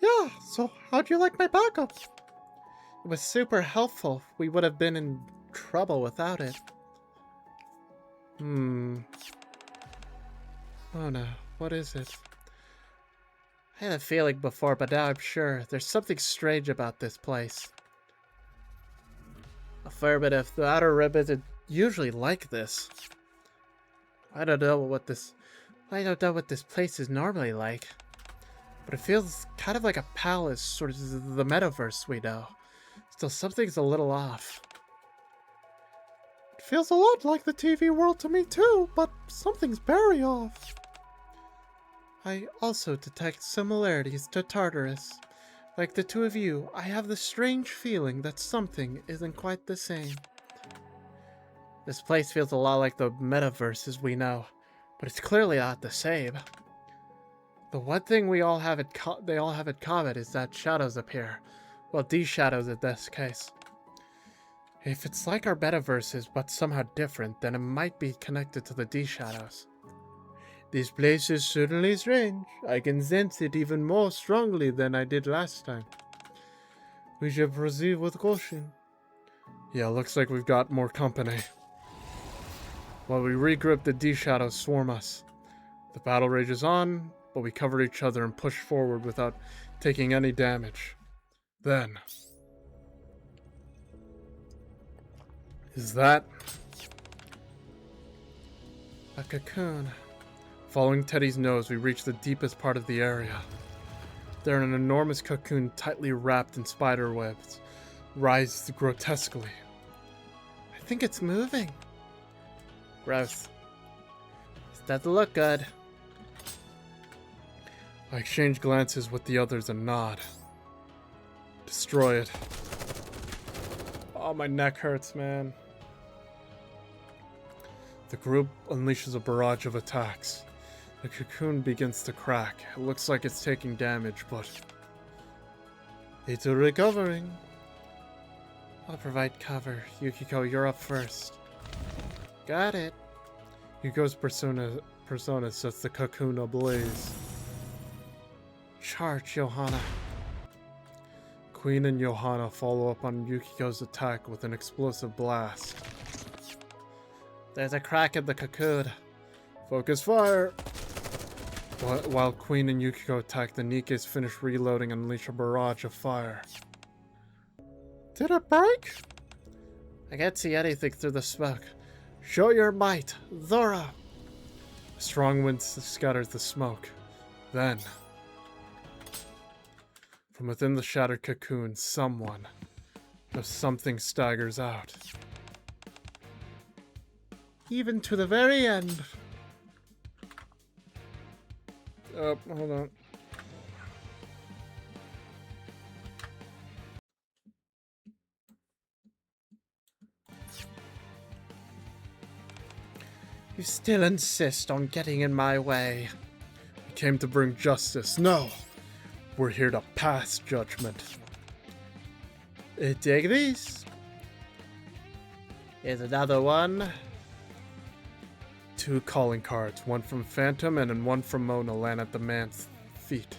Yeah, so how'd you like my backup? It was super helpful. We would have been in trouble without it. Oh no, what is it? I had a feeling before, but now I'm sure. There's something strange about this place. Affirmative. The outer rim isn't usually like this. I don't know what this place is normally like. But it feels kind of like a palace, sort of the metaverse we know. Still, something's a little off. It feels a lot like the TV world to me too, but something's very off. I also detect similarities to Tartarus. Like the two of you, I have the strange feeling that something isn't quite the same. This place feels a lot like the metaverse as we know. but it's clearly not the same. The one thing they all have in common is that shadows appear. Well, these shadows in this case. If it's like our metaverses, but somehow different, then it might be connected to the D shadows. This place is certainly strange. I can sense it even more strongly than I did last time. We should proceed with caution. Yeah, looks like we've got more company. While we regroup, the D shadows swarm us. The battle rages on, but we cover each other and push forward without taking any damage. Then... is that... a cocoon. Following Teddy's nose, we reach the deepest part of the area. There, an enormous cocoon tightly wrapped in spider webs writhes grotesquely. I think it's moving. Gross. It doesn't look good. I exchange glances with the others and nod. Destroy it. Oh, my neck hurts, man. The group unleashes a barrage of attacks. The cocoon begins to crack. It looks like it's taking damage, but... it's recovering. I'll provide cover. Yukiko, you're up first. Got it. Yuko's persona sets the cocoon ablaze. Charge, Johanna. Queen and Johanna follow up on Yukiko's attack with an explosive blast. There's a crack in the cocoon. Focus fire. While Queen and Yukiko attack, the Nikke's finish reloading and unleash a barrage of fire. Did it break? I can't see anything through the smoke. Show your might, Zora. A strong wind scatters the smoke. Then, from within the shattered cocoon, someone or something staggers out. Even to the very end. Oh, hold on. You still insist on getting in my way. We came to bring justice. No! We're here to pass judgment. Take this. Here's another one. 2 calling cards, one from Phantom and one from Mona, land at the man's feet.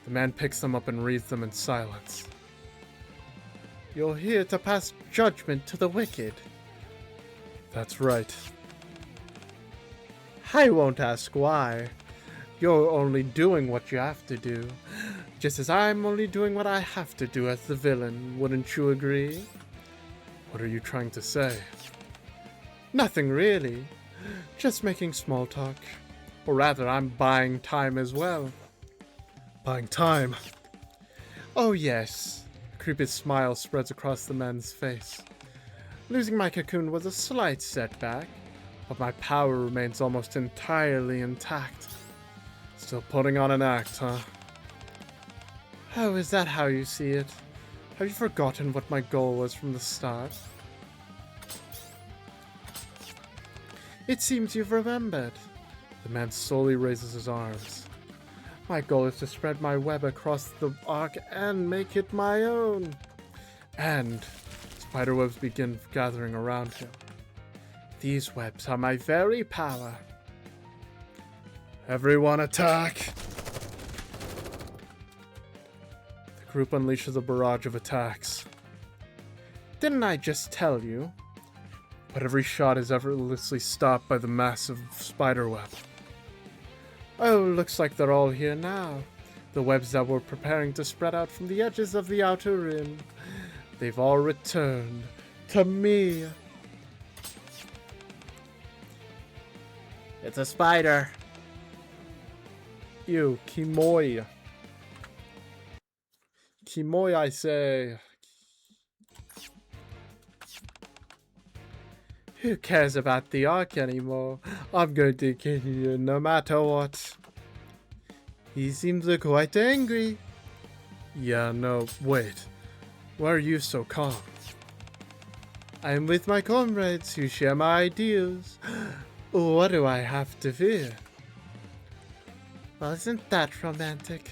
The man picks them up and reads them in silence. You're here to pass judgment to the wicked. That's right. I won't ask why. You're only doing what you have to do. Just as I'm only doing what I have to do as the villain, wouldn't you agree? What are you trying to say? Nothing really. Just making small talk. Or rather, I'm buying time as well. Buying time? Oh yes. A creepy smile spreads across the man's face. Losing my cocoon was a slight setback, but my power remains almost entirely intact. Still putting on an act, huh? Oh, is that how you see it? Have you forgotten what my goal was from the start? It seems you've remembered. The man slowly raises his arms. My goal is to spread my web across the arc and make it my own. And spiderwebs begin gathering around him. These webs are my very power. Everyone attack! The group unleashes a barrage of attacks. Didn't I just tell you? But every shot is effortlessly stopped by the massive spiderweb. Oh, looks like they're all here now. The webs that were preparing to spread out from the edges of the outer rim. They've all returned to me. It's a spider. You, Kimoi. Kimoi, I say. Who cares about the arc anymore? I'm going to kill you no matter what. He seems quite angry. Yeah, no, wait. Why are you so calm? I'm with my comrades who share my ideals. What do I have to fear? Well, isn't that romantic?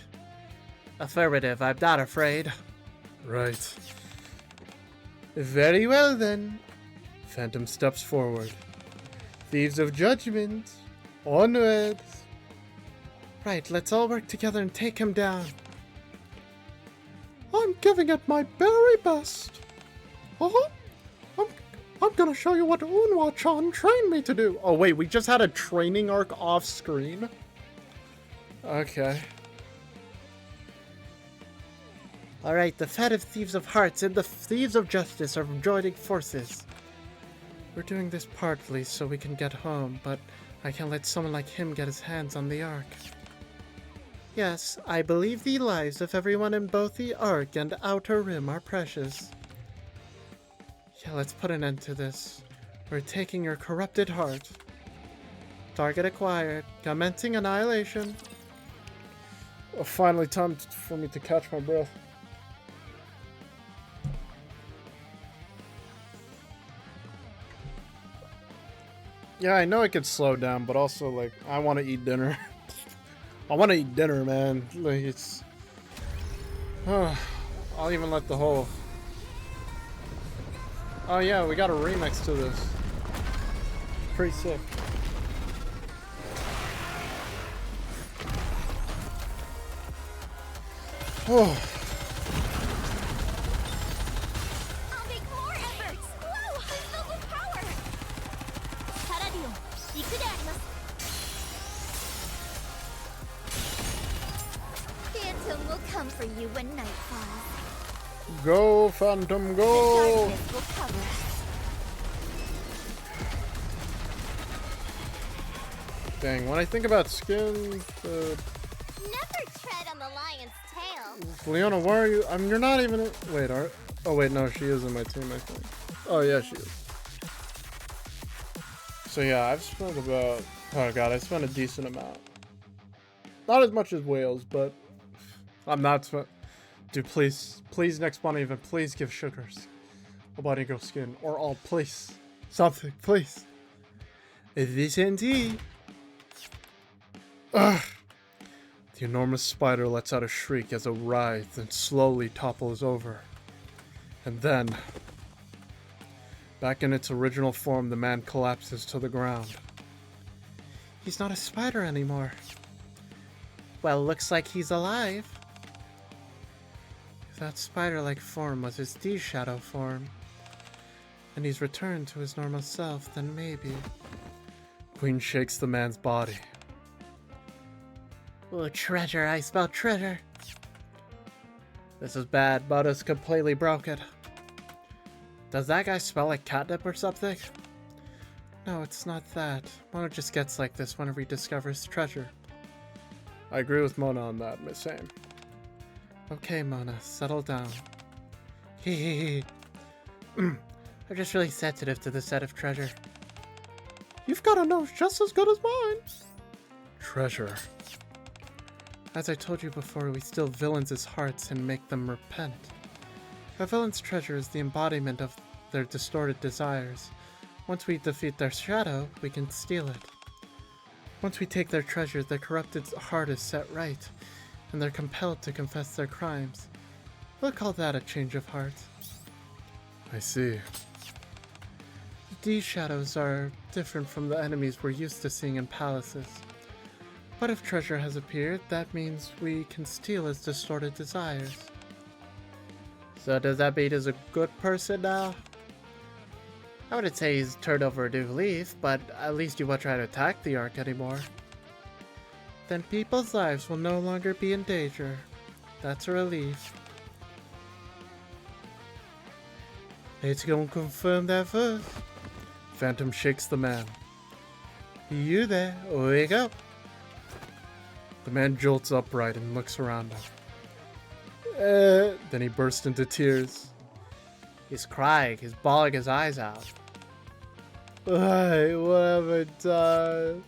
Affirmative, I'm not afraid. Right. Very well then. Phantom steps forward. Thieves of Judgment, onward. Right, let's all work together and take him down. I'm giving it my very best. I'm gonna show you what Unwa-chan trained me to do. Oh wait, we just had a training arc off screen? Okay. Alright, the Fed of Thieves of Hearts and the Thieves of Justice are joining forces. We're doing this partly so we can get home, but I can't let someone like him get his hands on the Ark. Yes, I believe the lives of everyone in both the Ark and Outer Rim are precious. Yeah, let's put an end to this. We're taking your corrupted heart. Target acquired. Commencing annihilation. Oh, finally time for me to catch my breath. Yeah, I know it could slow down, but also, like, I want to eat dinner. I want to eat dinner, man. Like, it's... I'll even let the whole... Oh yeah, we got a remix to this. Pretty sick. Oh. I'll make more efforts! Whoa! I'm filled with power! Paradio, iku de arimasu. Phantom will come for you when night falls. Go, Phantom, The go! darkness will cover us. Dang, when I think about skin, Never tread on the lion's tail. Leona, why are you? I mean, you're not even. Wait, are? Oh wait, no, she is in my team, I think. Oh yeah, she is. So yeah, I've spent about. Oh god, I spent a decent amount. Not as much as whales, but I'm not. Dude, please, next bunny event, please give Sugars a bunny girl skin or all, please, something, please. This indeed. Ugh. The enormous spider lets out a shriek as it writhes and slowly topples over. And then, back in its original form, the man collapses to the ground. He's not a spider anymore. Well, looks like he's alive. If that spider-like form was his D-shadow form, and he's returned to his normal self, then maybe... Queen shakes the man's body. Oh, treasure, I smell treasure. This is bad, Butta's completely broken. Does that guy smell like catnip or something? No, it's not that. Mona just gets like this whenever he discovers treasure. I agree with Mona on that, same. Okay, Mona, settle down. Hehehe. I'm just really sensitive to the set of treasure. You've got a nose just as good as mine. Treasure. As I told you before, we steal villains' hearts and make them repent. A villain's treasure is the embodiment of their distorted desires. Once we defeat their shadow, we can steal it. Once we take their treasure, their corrupted heart is set right, and they're compelled to confess their crimes. We'll call that a change of heart. I see. These shadows are different from the enemies we're used to seeing in palaces. But if treasure has appeared, that means we can steal his distorted desires. So does that mean he's a good person now? I wouldn't say he's turned over a new leaf, but at least you won't try to attack the Ark anymore. Then people's lives will no longer be in danger. That's a relief. Let's go and confirm that first. Phantom shakes the man. You there? Wake up! The man jolts upright and looks around him. Then he bursts into tears. He's crying, he's bawling his eyes out. Why, what have I done?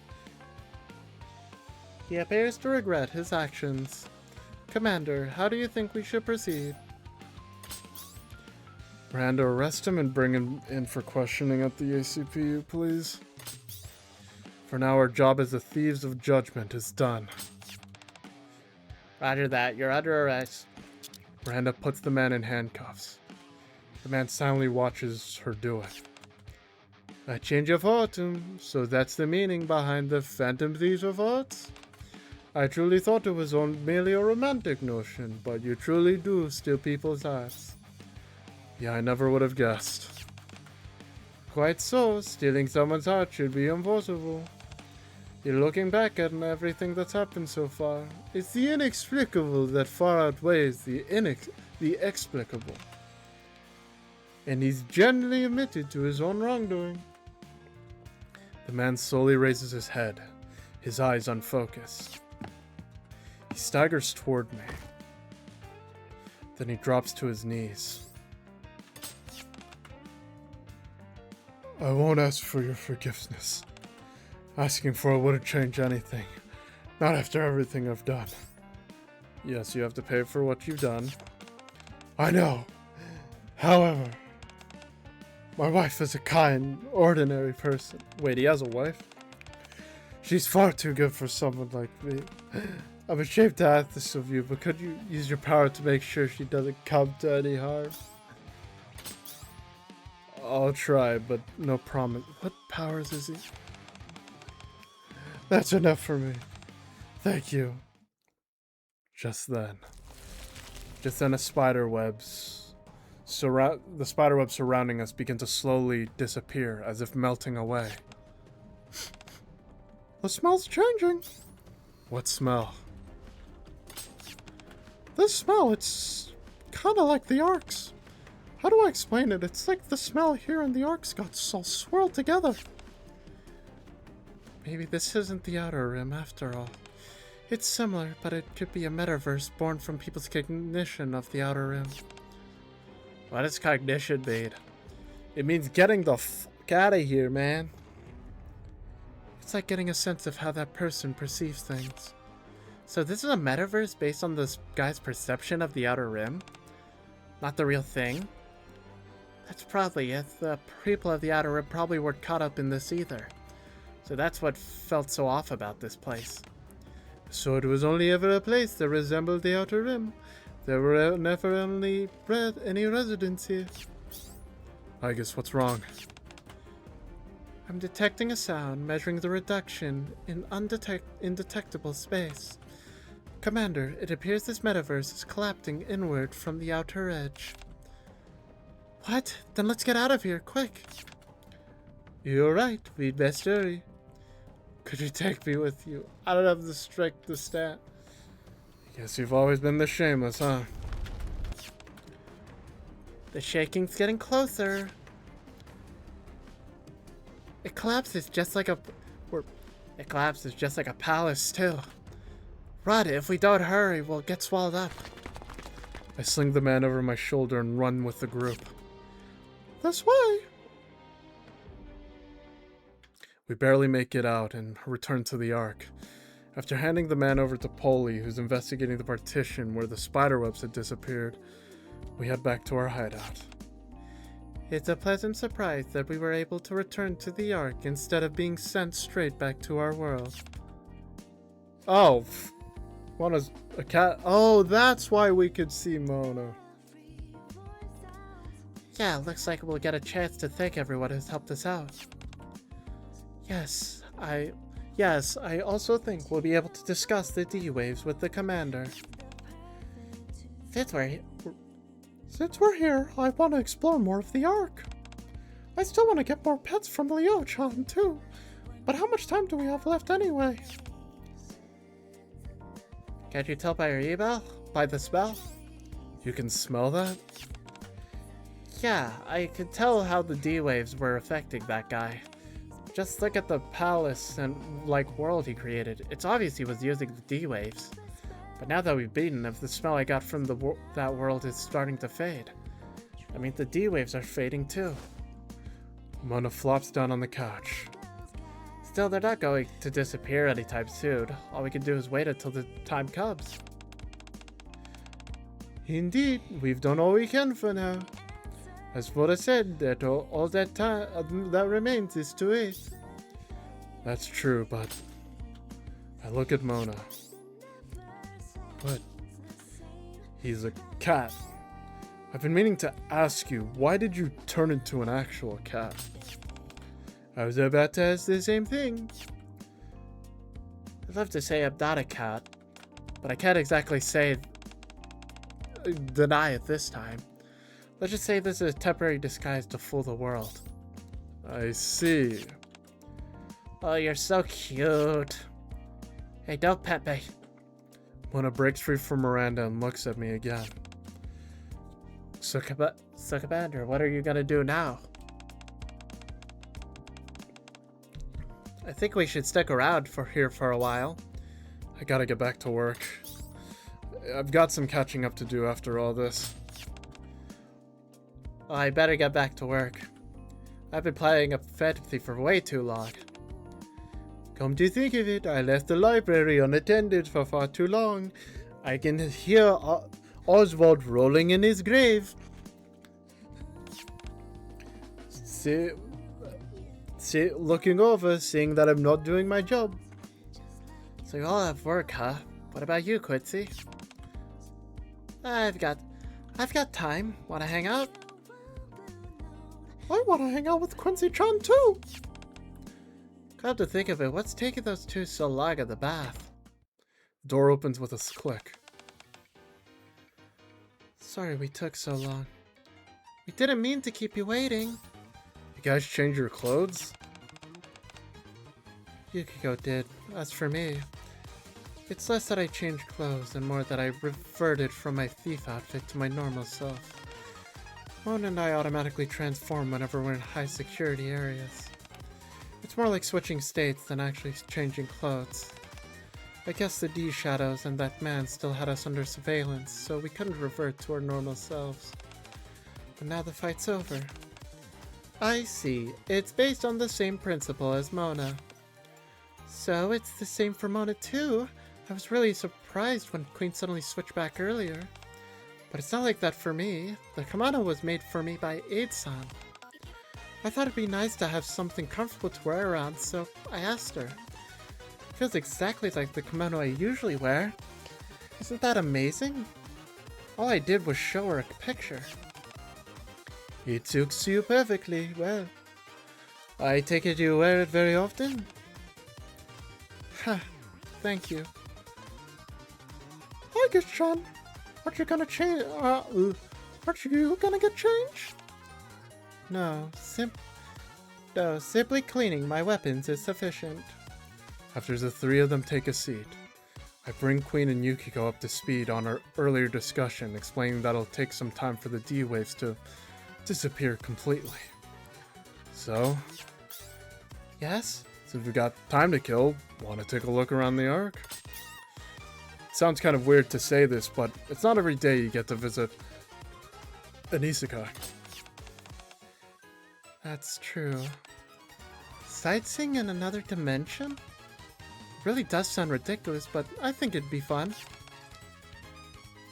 He appears to regret his actions. Commander, how do you think we should proceed? Miranda, arrest him and bring him in for questioning at the ACPU, please. For now, our job as the Thieves of Judgment is done. Roger that. You're under arrest. Miranda puts the man in handcuffs. The man silently watches her do it. A change of heart, so that's the meaning behind the Phantom Thieves of Hearts? I truly thought it was merely a romantic notion, but you truly do steal people's hearts. Yeah, I never would have guessed. Quite so, stealing someone's heart should be impossible. You're looking back at everything that's happened so far. It's the inexplicable that far outweighs the explicable. And he's genuinely admitted to his own wrongdoing. The man slowly raises his head, his eyes unfocused. He staggers toward me. Then he drops to his knees. I won't ask for your forgiveness. Asking for it wouldn't change anything. Not after everything I've done. Yes, you have to pay for what you've done. I know. However, my wife is a kind, ordinary person. Wait, he has a wife? She's far too good for someone like me. I'm ashamed to ask this of you, but could you use your power to make sure she doesn't come to any harm? I'll try, but no promise. What powers is he? That's enough for me. Thank you. Just then the spider webs surrounding us begin to slowly disappear, as if melting away. The smell's changing. What smell? This smell, it's kind of like the arcs. How do I explain it? It's like the smell here in the arcs got all swirled together. Maybe this isn't the Outer Rim after all. It's similar, but it could be a metaverse born from people's cognition of the Outer Rim. What does cognition mean? It means getting the fuck out of here, man. It's like getting a sense of how that person perceives things. So this is a metaverse based on this guy's perception of the Outer Rim? Not the real thing? That's probably it. The people of the Outer Rim probably weren't caught up in this either. So that's what felt so off about this place. So it was only ever a place that resembled the Outer Rim. There were never any residents here. I guess what's wrong? I'm detecting a sound measuring the reduction in indetectable space. Commander, it appears this metaverse is collapsing inward from the outer edge. What? Then let's get out of here, quick! You're right, we'd best hurry. Could you take me with you? I don't have the strength to stand. Guess you've always been this shameless, huh? The shaking's getting closer. It collapses just like a palace too. Rod, if we don't hurry, we'll get swallowed up. I sling the man over my shoulder and run with the group. This way. We barely make it out and return to the Ark. After handing the man over to Polly, who's investigating the partition where the spiderwebs had disappeared, we head back to our hideout. It's a pleasant surprise that we were able to return to the Ark instead of being sent straight back to our world. Oh, Mona's a cat. Oh, that's why we could see Mona. Yeah, looks like we'll get a chance to thank everyone who's helped us out. Yes, I also think we'll be able to discuss the D-Waves with the commander. Since we're here, I want to explore more of the Ark. I still want to get more pets from Leo-chan too, but how much time do we have left anyway? Can't you tell by your email? By the smell? You can smell that? Yeah, I could tell how the D-Waves were affecting that guy. Just look at the palace and, world he created. It's obvious he was using the D-Waves. But now that we've beaten him, the smell I got from that world is starting to fade. I mean, the D-Waves are fading too. Mona flops down on the couch. Still, they're not going to disappear anytime soon. All we can do is wait until the time comes. Indeed, we've done all we can for now. As Voda said, that all that time that remains is to wait. That's true, but I look at Mona. But he's a cat. I've been meaning to ask you, why did you turn into an actual cat? I was about to ask the same thing. I'd love to say I'm not a cat, but I can't exactly deny it this time. Let's just say this is a temporary disguise to fool the world. I see. Oh, you're so cute. Hey, don't pet me. Mona breaks free from Miranda and looks at me again. So, Commander, what are you gonna do now? I think we should stick around here for a while. I gotta get back to work. I've got some catching up to do after all this. Well, I better get back to work. I've been playing a fantasy for way too long. Come to think of it, I left the library unattended for far too long. I can hear Oswald rolling in his grave. Looking over, seeing that I'm not doing my job. So you all have work, huh? What about you, Quincy? I've got time. Wanna hang out? I want to hang out with Quincy-chan too. Come to think of it, what's taking those two so long at the bath? The door opens with a click. Sorry we took so long. We didn't mean to keep you waiting. You guys change your clothes? Yukiko did. As for me, it's less that I changed clothes and more that I reverted from my thief outfit to my normal self. Mona and I automatically transform whenever we're in high security areas. It's more like switching states than actually changing clothes. I guess the D shadows and that man still had us under surveillance, so we couldn't revert to our normal selves. But now the fight's over. I see. It's based on the same principle as Mona. So it's the same for Mona too. I was really surprised when Queen suddenly switched back earlier. But it's not like that for me. The kimono was made for me by Aid-san. I thought it'd be nice to have something comfortable to wear around, so I asked her. It feels exactly like the kimono I usually wear. Isn't that amazing? All I did was show her a picture. It suits you perfectly well. I take it you wear it very often? Huh, thank you. I guess, Chan. Aren't you gonna change? Aren't you gonna get changed? No, simply cleaning my weapons is sufficient. After the three of them take a seat, I bring Queen and Yukiko up to speed on our earlier discussion, explaining that it'll take some time for the D-waves to disappear completely. So, yes? since we got time to kill, want to take a look around the Ark? It sounds kind of weird to say this, but it's not every day you get to visit an isekai. That's true. Sightseeing in another dimension? Really does sound ridiculous, but I think it'd be fun.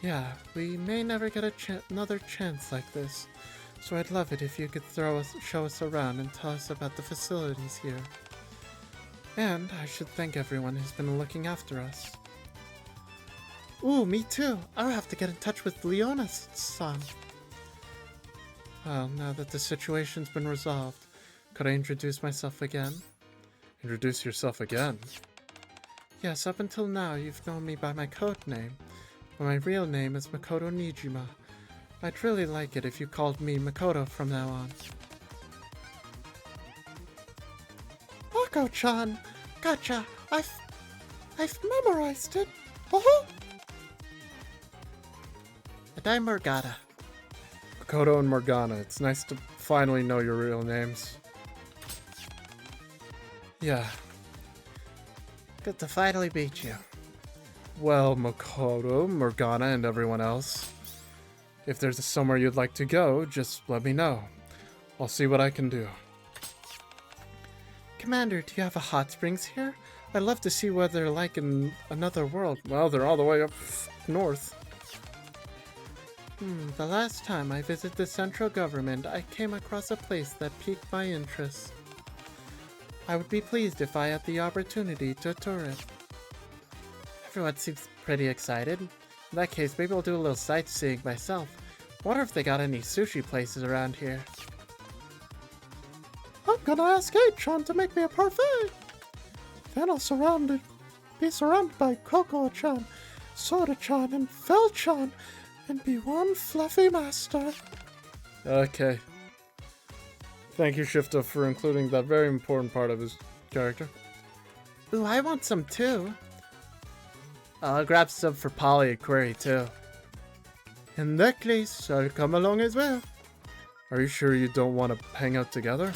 Yeah, we may never get another chance like this, so I'd love it if you could show us around and tell us about the facilities here. And I should thank everyone who's been looking after us. Ooh, me too! I'll have to get in touch with Leona's-san. Well, now that the situation's been resolved, could I introduce myself again? Introduce yourself again? Yes, up until now you've known me by my code name, but my real name is Makoto Nijima. I'd really like it if you called me Makoto from now on. Mako-chan! Gotcha! I've memorized it! Oh! And I'm Morgana. Makoto and Morgana, it's nice to finally know your real names. Yeah. Good to finally meet you. Well, Makoto, Morgana, and everyone else, if there's somewhere you'd like to go, just let me know. I'll see what I can do. Commander, do you have a hot springs here? I'd love to see what they're like in another world. Well, they're all the way up north. The last time I visited the central government, I came across a place that piqued my interest. I would be pleased if I had the opportunity to tour it. Everyone seems pretty excited. In that case, maybe I'll do a little sightseeing myself. Wonder if they got any sushi places around here. I'm gonna ask H-chan to make me a parfait. Then I'll be surrounded by Coco-chan, Soda-chan, and Fel-chan, and be one fluffy master. Okay. Thank you, Shifta, for including that very important part of his character. Ooh, I want some too. I'll grab some for Polly and Query too. In that case, I'll come along as well. Are you sure you don't want to hang out together?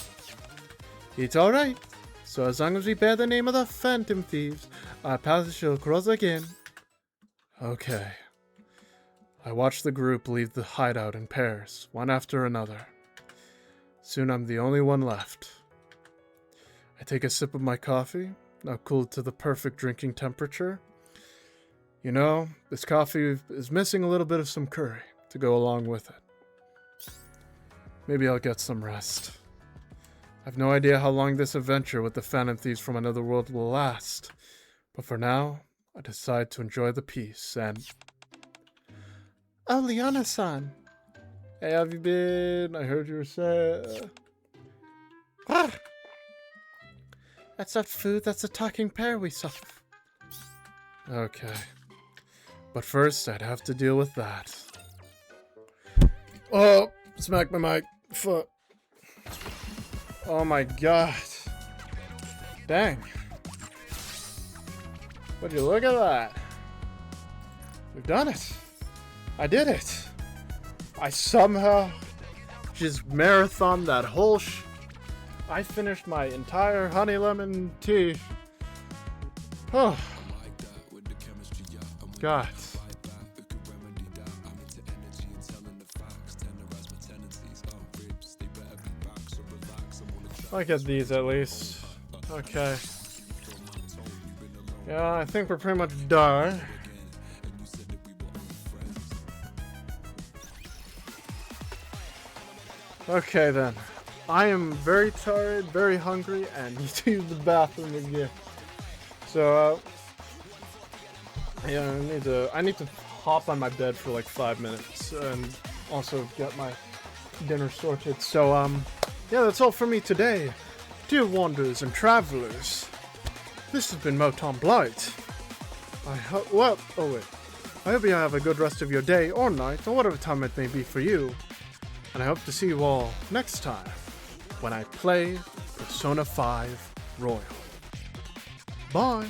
It's alright. So as long as we bear the name of the Phantom Thieves, our paths shall cross again. Okay. I watch the group leave the hideout in pairs, one after another. Soon I'm the only one left. I take a sip of my coffee, now cooled to the perfect drinking temperature. You know, this coffee is missing a little bit of some curry to go along with it. Maybe I'll get some rest. I've no idea how long this adventure with the Phantom Thieves from another world will last, but for now, I decide to enjoy the peace and... Oh, Liana-san. Hey, have you been? I heard you were saying... That's not food, that's a talking pear we saw. Okay. But first, I'd have to deal with that. Oh, smack my mic. Foot. Oh my god. Dang. Would you look at that? We've done it. I did it. I somehow just marathoned that whole I finished my entire honey lemon tea. Oh. God. I'll get these at least. Okay. Yeah, I think we're pretty much done. Okay then. I am very tired, very hungry, and need to use the bathroom again. So, yeah, I need to hop on my bed for like 5 minutes and also get my dinner sorted. So, yeah, that's all for me today. Dear wanderers and travelers, this has been Moton Blight. I hope you have a good rest of your day or night, or whatever time it may be for you. And I hope to see you all next time when I play Persona 5 Royal. Bye!